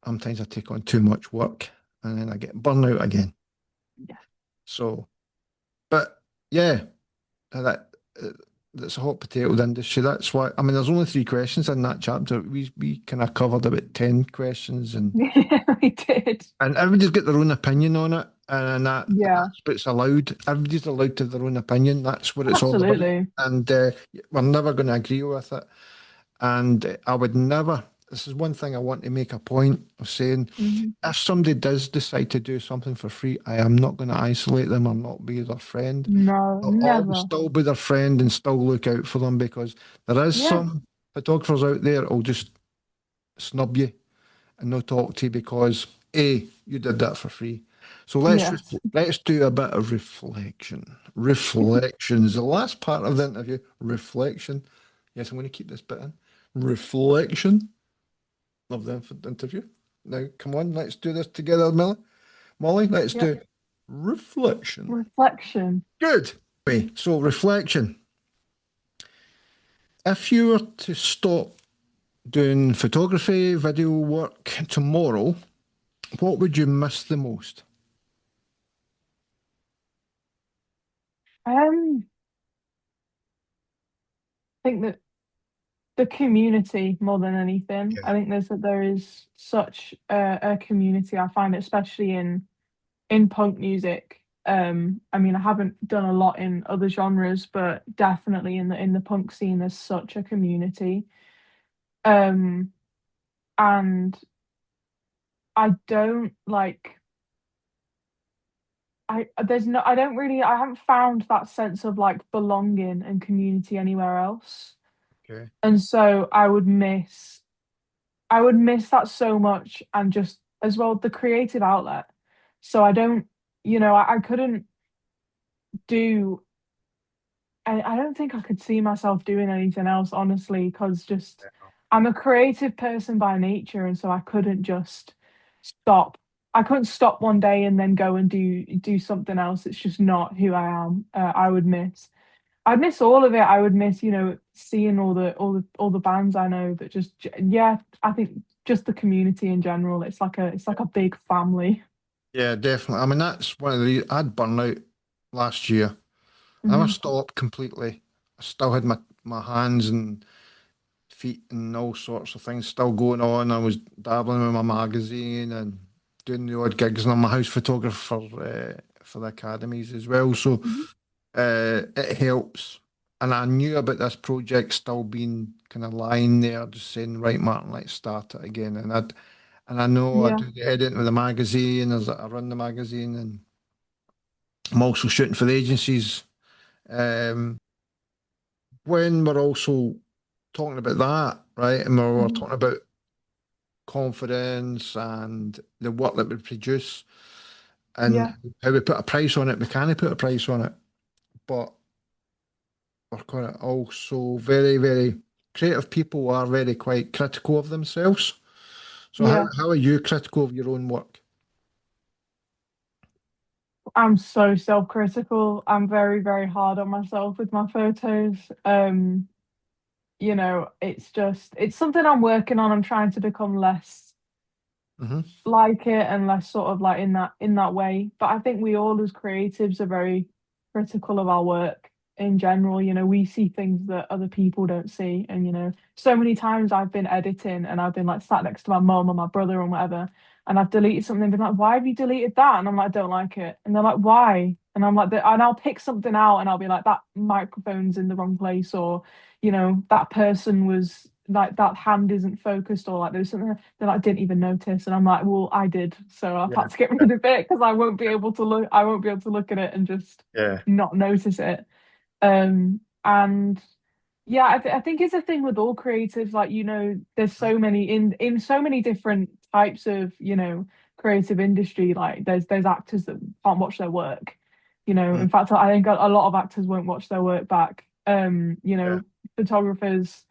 sometimes I take on too much work and then I get burnout again. Yeah. So, but yeah, that uh, that's a hot potato industry. That's why I mean, there's only three questions in that chapter. We kind of covered about 10 questions, Yeah, we did. and everybody's got their own opinion on it, and Yeah, that's what's allowed. Everybody's allowed to have their own opinion. That's what it's all about, absolutely. and we're never going to agree with it. And I would never. This is one thing I want to make a point of saying. Mhm. If somebody does decide to do something for free, I am not going to isolate them or not be their friend. No, I'll always never. still be their friend and still look out for them because there is Yeah, some photographers out there who'll just snub you and not talk to you because A, you did that for free. So yes. let's do a bit of reflection. Reflection is the last part of the interview. Reflection. Yes, I'm going to keep this bit in. Reflection of the interview. Now, come on, let's do this together, Molly. Let's Yep. do reflection. Reflection. Good. Okay, so reflection. If you were to stop doing photography, video work tomorrow, what would you miss the most? Um, I think that the community more than anything. I Yeah. think there is such a community. I find it, especially in punk music. I mean, I haven't done a lot in other genres, but definitely in the punk scene, there's such a community. Um, and I don't like I don't really I haven't found that sense of like belonging and community anywhere else. Okay. And so I would miss that so much, and just as well the creative outlet. So I don't, I couldn't do I don't think I could see myself doing anything else, honestly, because just I'm a creative person by nature, and so I couldn't just stop. I couldn't stop one day and then go and do something else. It's just not who I am. I'd miss all of it. I would miss, seeing all the bands I know that just yeah. I think just the community in general. It's like a big family. Yeah, definitely. I mean, that's one of the. I had burnout last year. I never Hmm. stopped completely. I still had my hands and feet and all sorts of things still going on. I was dabbling with my magazine and doing the odd gigs, and I'm a house photographer for the academies as well. So Hmm. it helps. And I knew about this project still being kind of lying there, just saying, right, Martin, let's start it again. And I know I Yeah, do the editing with the magazine, as I run the magazine, and I'm also shooting for the agencies. Um, when we're also talking about that, right, and we're hmm, talking about confidence and the work that we produce and yeah, how we put a price on it, we can put a price on it, but we're kind of also very, very creative people are very quite critical of themselves. So yeah. how are you critical of your own work? I'm so self-critical. I'm very, very hard on myself with my photos. It's something I'm working on. I'm trying to become less Hmm. like it and less sort of like in that way. But I think we all as creatives are very critical of our work in general. We see things that other people don't see. And so many times I've been editing and I've been like sat next to my mum or my brother or whatever, and I've deleted something and been like, why have you deleted that? And I'm like, I don't like it. And they're like, why? And I'm like, and I'll pick something out and I'll be like, that microphone's in the wrong place, or that person was like that hand isn't focused, or like there's something they like didn't even notice, and I'm like, well, I did, so I've Yeah, had to get rid of it because I won't be able to look at it and just yeah, not notice it. And yeah, I think it's a thing with all creatives, like there's so many in so many different types of, creative industry, like there's actors that can't watch their work. Mm, In fact, I think a lot of actors won't watch their work back. yeah. Photographers.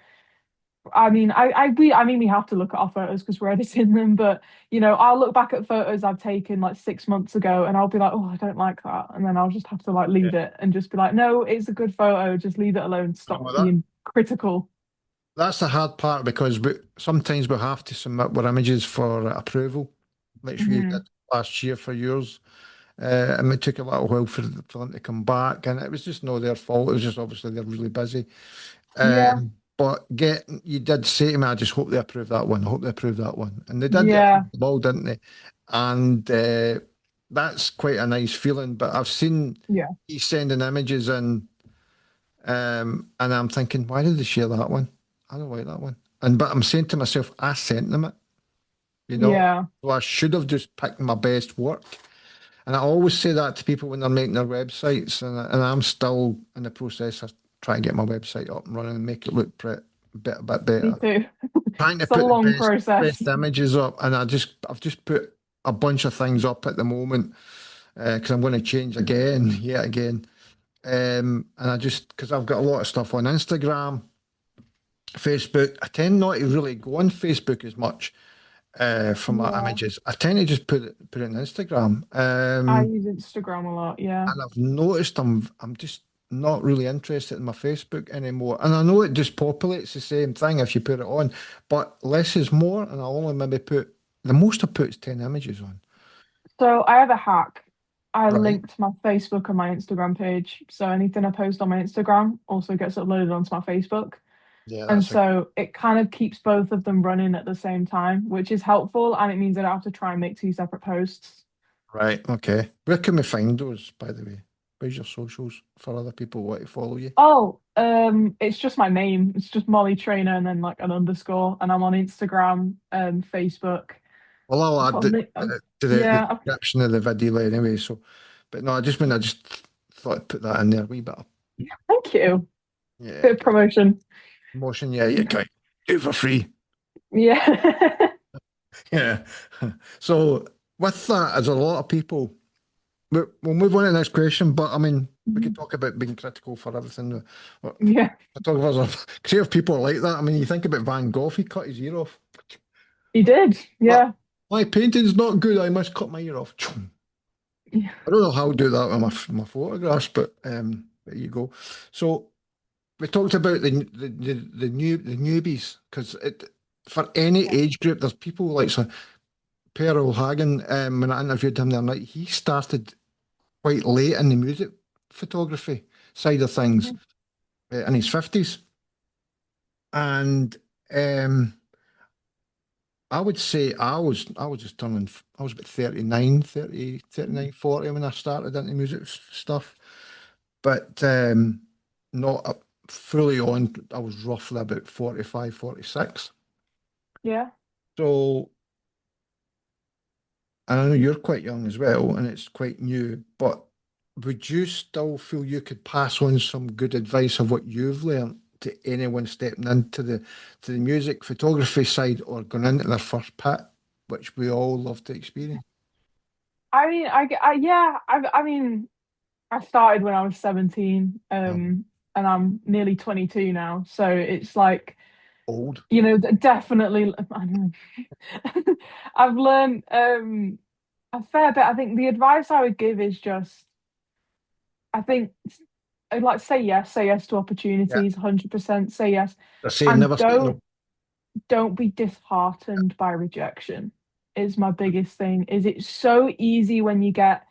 I mean, we have to look at our photos because we're editing them, but I'll look back at photos I've taken like 6 months ago, and I'll be like, oh, I don't like that, and then I'll just have to like Yeah. leave it and just be like, no, it's a good photo, just leave it alone, stop No, being critical. that's the hard part because sometimes we have to submit our images for approval, like we did Hmm. last year for yours. And it took a little while for them to come back, and it was just no their fault. It was just obviously they're really busy. Yeah, But you did say to me, I just hope they approve that one. I hope they approve that one. And they did yeah, approve the ball, didn't they? And that's quite a nice feeling. But I've seen yeah, he's sending images in, and I'm thinking, why did they share that one? I don't like that one. But I'm saying to myself, I sent them it, you know. yeah. So I should have just picked my best work. And I always say that to people when they're making their websites, and I'm still in the process of trying to get my website up and running and make it look a bit Me better. too. Trying to It's a put the long process. best images up, and I've just put a bunch of things up at the moment because I'm going to change again, yet again. And I just because I've got a lot of stuff on Instagram, Facebook. I tend not to really go on Facebook as much for my Yeah, images. I tend to just put it on Instagram. I use Instagram a lot. Yeah, And I've noticed I'm just not really interested in my Facebook anymore. And I know it just populates the same thing if you put it on, but less is more. And I'll only maybe put the most I put is 10 images on. so I have a hack. I Right. linked my Facebook and my Instagram page, so anything I post on my Instagram also gets uploaded onto my Facebook. Yeah, And that's a so it kind of keeps both of them running at the same time, which is helpful. And it means I don't have to try and make two separate posts. right. Okay. Where can we find those, by the way? Where's your socials for other people who want to follow you? Oh, it's just my name. It's just Mollie Traynor and then like an underscore. And I'm on Instagram, Facebook. Well, I'll add it to the Yeah, description of the video anyway. So, but no, I just thought I'd put that in there a wee bit. thank you. Yeah, Bit of promotion. motion. Yeah, you can do it for free. Yeah. Yeah. So with that, as a lot of people, we'll move on to the next question. But I mean, we could talk about being critical for everything. Yeah, Photographers are creative people are like that. I mean, you think about Van Gogh, he cut his ear off. he did. But Yeah. my painting's not good. I must cut my ear off. Yeah. I don't know how I'll do that with my photographs, but there you go. So we talked about the newbies because it for any age group, there's people like so Per Hagen, when I interviewed him the other night, he started quite late in the music photography side of things in his 50s. And I would say I was just turning, I was about 39, 40 when I started into music stuff. But not fully on, I was roughly about 45, 46. Yeah. So, and I know you're quite young as well, and it's quite new, but would you still feel you could pass on some good advice of what you've learned to anyone stepping into the music photography side or going into their first pit, which we all love to experience? Yeah, I mean, I started when I was 17, Um, and I'm nearly 22 now. So it's like, Old. definitely, I know. I've learned a fair bit. I think the advice I would give is just, I think, I'd like say yes to Yeah. opportunities, 100% say yes, I say and never say no. don't be disheartened by rejection. Is my biggest thing. Is it's so easy when you get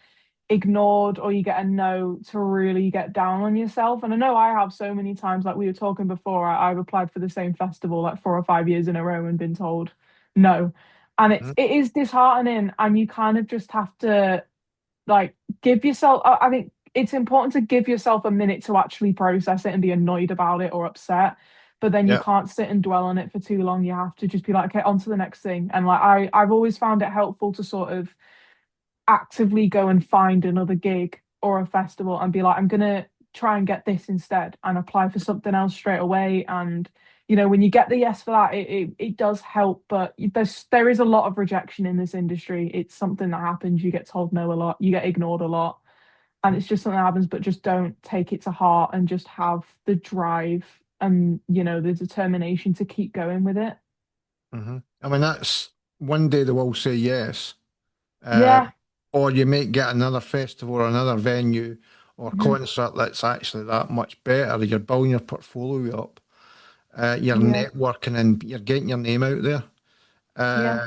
ignored or you get a no to really get down on yourself. And I know I have so many times, like we were talking before, I've applied for the same festival like 4 or 5 years in a row and been told no. And Mhm. it is disheartening, and you kind of just have to like give yourself I think it's important to give yourself a minute to actually process it and be annoyed about it or upset. But then you Yeah. can't sit and dwell on it for too long. You have to just be like, okay, on to the next thing. And like I've always found it helpful to sort of actively go and find another gig or a festival and be like, I'm gonna try and get this instead and apply for something else straight away. And you know, when you get the yes for that, it does help, but there is a lot of rejection in this industry. It's something that happens. You get told no a lot, you get ignored a lot, and it's just something that happens. But just don't take it to heart and just have the drive and, you know, the determination to keep going with it. Hmm. I mean, that's one day they will say yes, uh, Yeah. or you might get another festival or another venue or Mhm. concert that's actually that much better. You're building your portfolio up, you're Yeah. networking, and you're getting your name out there. Yeah.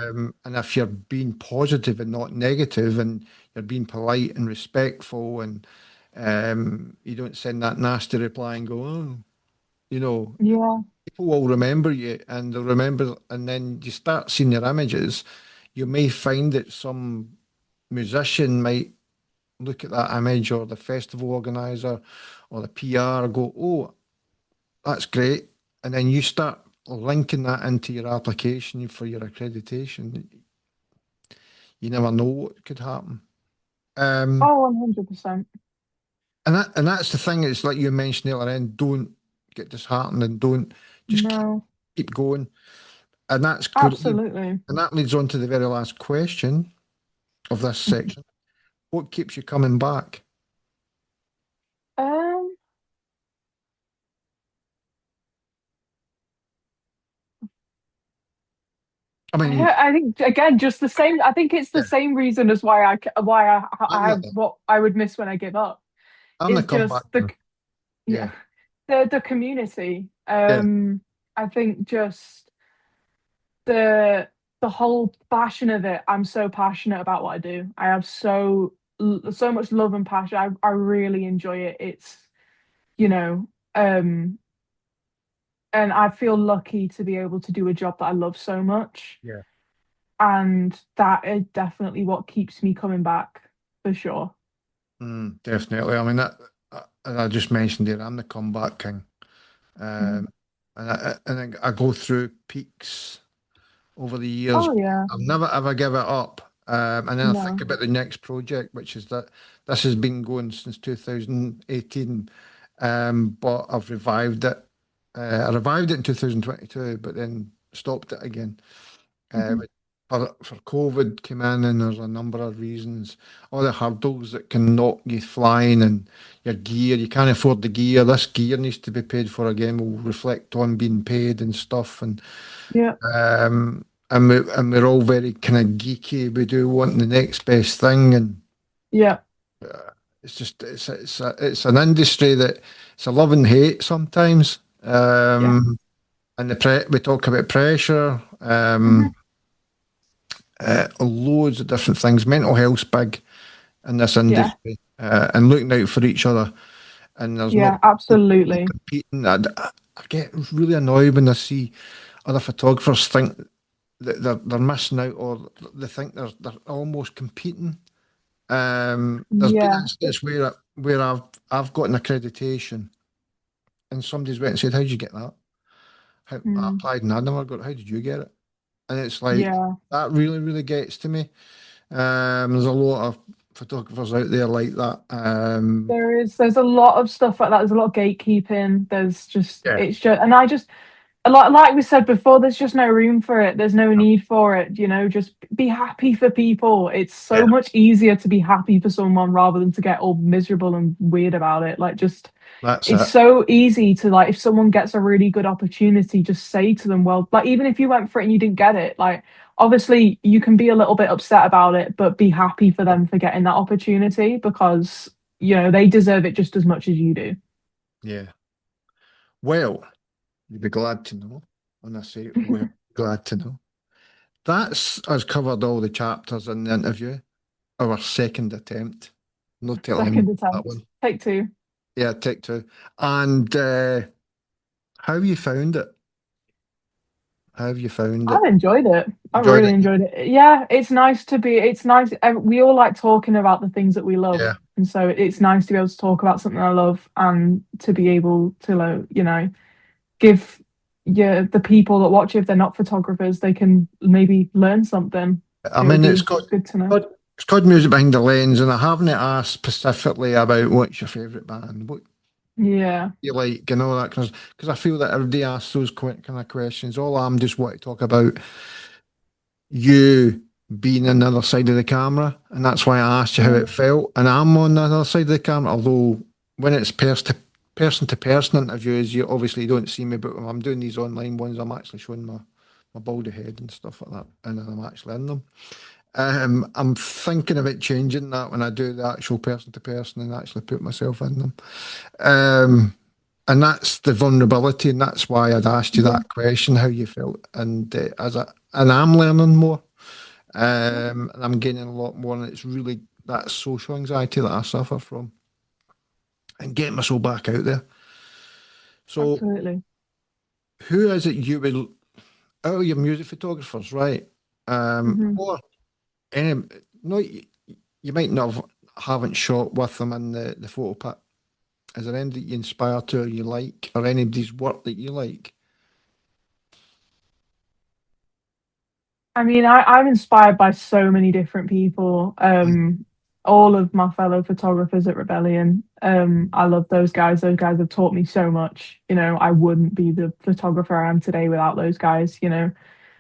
And if you're being positive and not negative, and you're being polite and respectful, and you don't send that nasty reply and go, oh, you know, Yeah. people will remember you, and they'll remember, and then you start seeing their images. You may find that some musician might look at that image, or the festival organizer or the PR go, oh, that's great. And then you start linking that into your application for your accreditation. You never know what could happen. Um, Oh, 100%. and that's the thing. It's like you mentioned earlier, and don't get disheartened, and don't just No, keep going. And that's good. absolutely. And that leads on to the very last question of this Mhm. section. What keeps you coming back? Um, I mean, I think again, just the same. I think it's the yeah, same reason as why I'm I have the what I would miss when I give up I'm the is comeback just the man. yeah Yeah, the community. yeah, I think just the the whole passion of it. I'm so passionate about what I do. I have so much love and passion. I really enjoy it. It's, you know, um, and I feel lucky to be able to do a job that I love so much. yeah. And that is definitely what keeps me coming back for sure. Definitely. I mean, and I just mentioned it. I'm the comeback king. Mhm. Um, and I go through peaks over the years. Oh yeah, I've never ever give it up. And then I think no. about the next project, which is that this has been going since 2018, but I've revived it. I revived it in 2022, but then stopped it again. Mhm. But for COVID came in, and there's a number of reasons, all the hurdles that can knock you flying, and your gear, you can't afford the gear. This gear needs to be paid for again. Will reflect on being paid and stuff, Yeah, and we're all very kind of geeky. We do want the next best thing, and yeah, it's just it's an industry that it's a love and hate sometimes. yeah. And we talk about pressure. Mhm. Loads of different things. Mental health's big in this Yeah, industry, and looking out for each other. And there's not yeah, absolutely. competing. I get really annoyed when I see other photographers think that they're missing out, or they think they're almost competing. There's been Yeah. instances where I've got an accreditation, and somebody's went and said, "How did you get that?" I Mm. applied and I never got. How did you get it? And it's like Yeah. that really, really gets to me. There's a lot of photographers out there like that. There's a lot of stuff like that. There's a lot of gatekeeping. Yeah, It's just, and I just, like we said before, there's just no room for it. There's no need for it. You know, just be happy for people. It's yeah, so much easier to be happy for someone rather than to get all miserable and weird about it. Like, just, that's it's it. so easy to, like, if someone gets a really good opportunity, just say to them, well, like, even if you went for it and you didn't get it, like, obviously you can be a little bit upset about it, but be happy for them for getting that opportunity because, you know, they deserve it just as much as you do. Yeah. Well, you'd be glad to know. When I say we're glad to know. That's us covered all the chapters in the interview. Our second attempt. Not telling anyone Second that attempt. one. Take two. Yeah, take two. And how you found it? How have you found I've it? enjoyed it. I Enjoyed really it? enjoyed it. Yeah, it's nice. We all like talking about the things that we love. Yeah. And so it's nice to be able to talk about something I love and to be able to, you know, give the people that watch it, if they're not photographers, they can maybe learn something. I It would mean, it's be got good to know. it's called Music Behind the Lens, and I haven't asked specifically about what's your favourite band. Yeah. You like, you know, that kind of, because I feel that everybody asks those kind of questions. All I'm just want to talk about you being on the other side of the camera, and that's why I asked you how Yeah. it felt. And I'm on the other side of the camera, although when it's person to person interviews, you obviously don't see me, but when I'm doing these online ones, I'm actually showing my baldy head and stuff like that, and then I'm actually in them. I'm thinking about changing that when I do the actual person to person and actually put myself in them. Um, and that's the vulnerability, and that's why I'd asked you Yeah. that question, how you felt. And and I'm learning more, Yeah. and I'm gaining a lot more. And it's really that social anxiety that I suffer from, and getting myself back out there. So, Absolutely. who is it you will? Oh, your music photographers, right? Hmm. Or any? No, you might not haven't shot with them in the photo pit. Is there any that you inspire to or you like, or anybody's work that you like? I mean, I'm inspired by so many different people. All of my fellow photographers at Rebellion. I love those guys. Those guys have taught me so much. You know, I wouldn't be the photographer I am today without those guys, you know.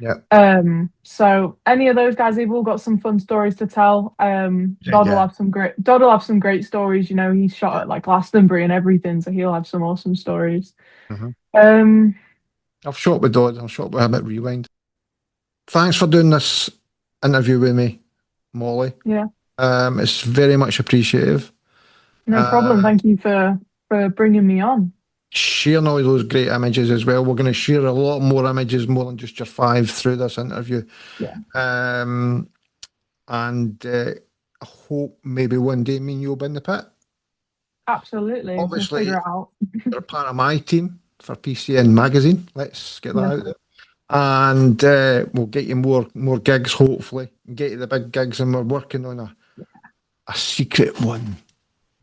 Yeah, So any of those guys, they've all got some fun stories to tell. yeah, yeah, Dodd will have some great stories. You know, he's shot yeah. at like Glastonbury and everything, so he'll have some awesome stories. Mhm. Um, I've shot with Dodd. I've shot with him at Rewind. Thanks for doing this interview with me, Molly. yeah, It's very much appreciative. no problem. Uh, Thank you for bringing me on. Sharing all those great images as well. We're going to share a lot more images, more than just your five, through this interview. Yeah, Um, and I hope maybe one day me and you'll be in the pit. absolutely. We'll figure Obviously, it out. you're a part of my team for PCN Magazine. Let's get that Yeah, out there. And we'll get you more gigs, hopefully, and get you the big gigs. And we're working on a secret one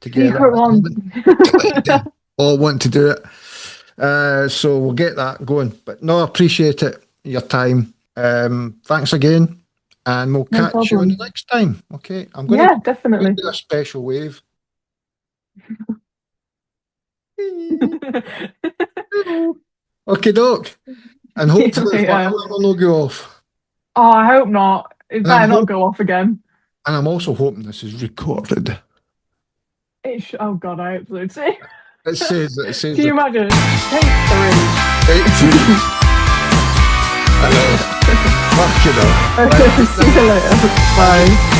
together secret at the one. moment. Collective, all want to do it. So we'll get that going. But no, I appreciate it, your time. Thanks again. And we'll No catch you on the problem. next time. Okay. Yeah, I'm gonna definitely. do a special wave. Okay, doc. And See you hopefully the fire later. alarm will go off. Oh, I hope not. It And I'm better not hope go off again. and I'm also hoping this is recorded. Oh God, I hope so too. It says Can you record. imagine? Take three. Take three. I know. Fuck you know. Right, See you later. Bye.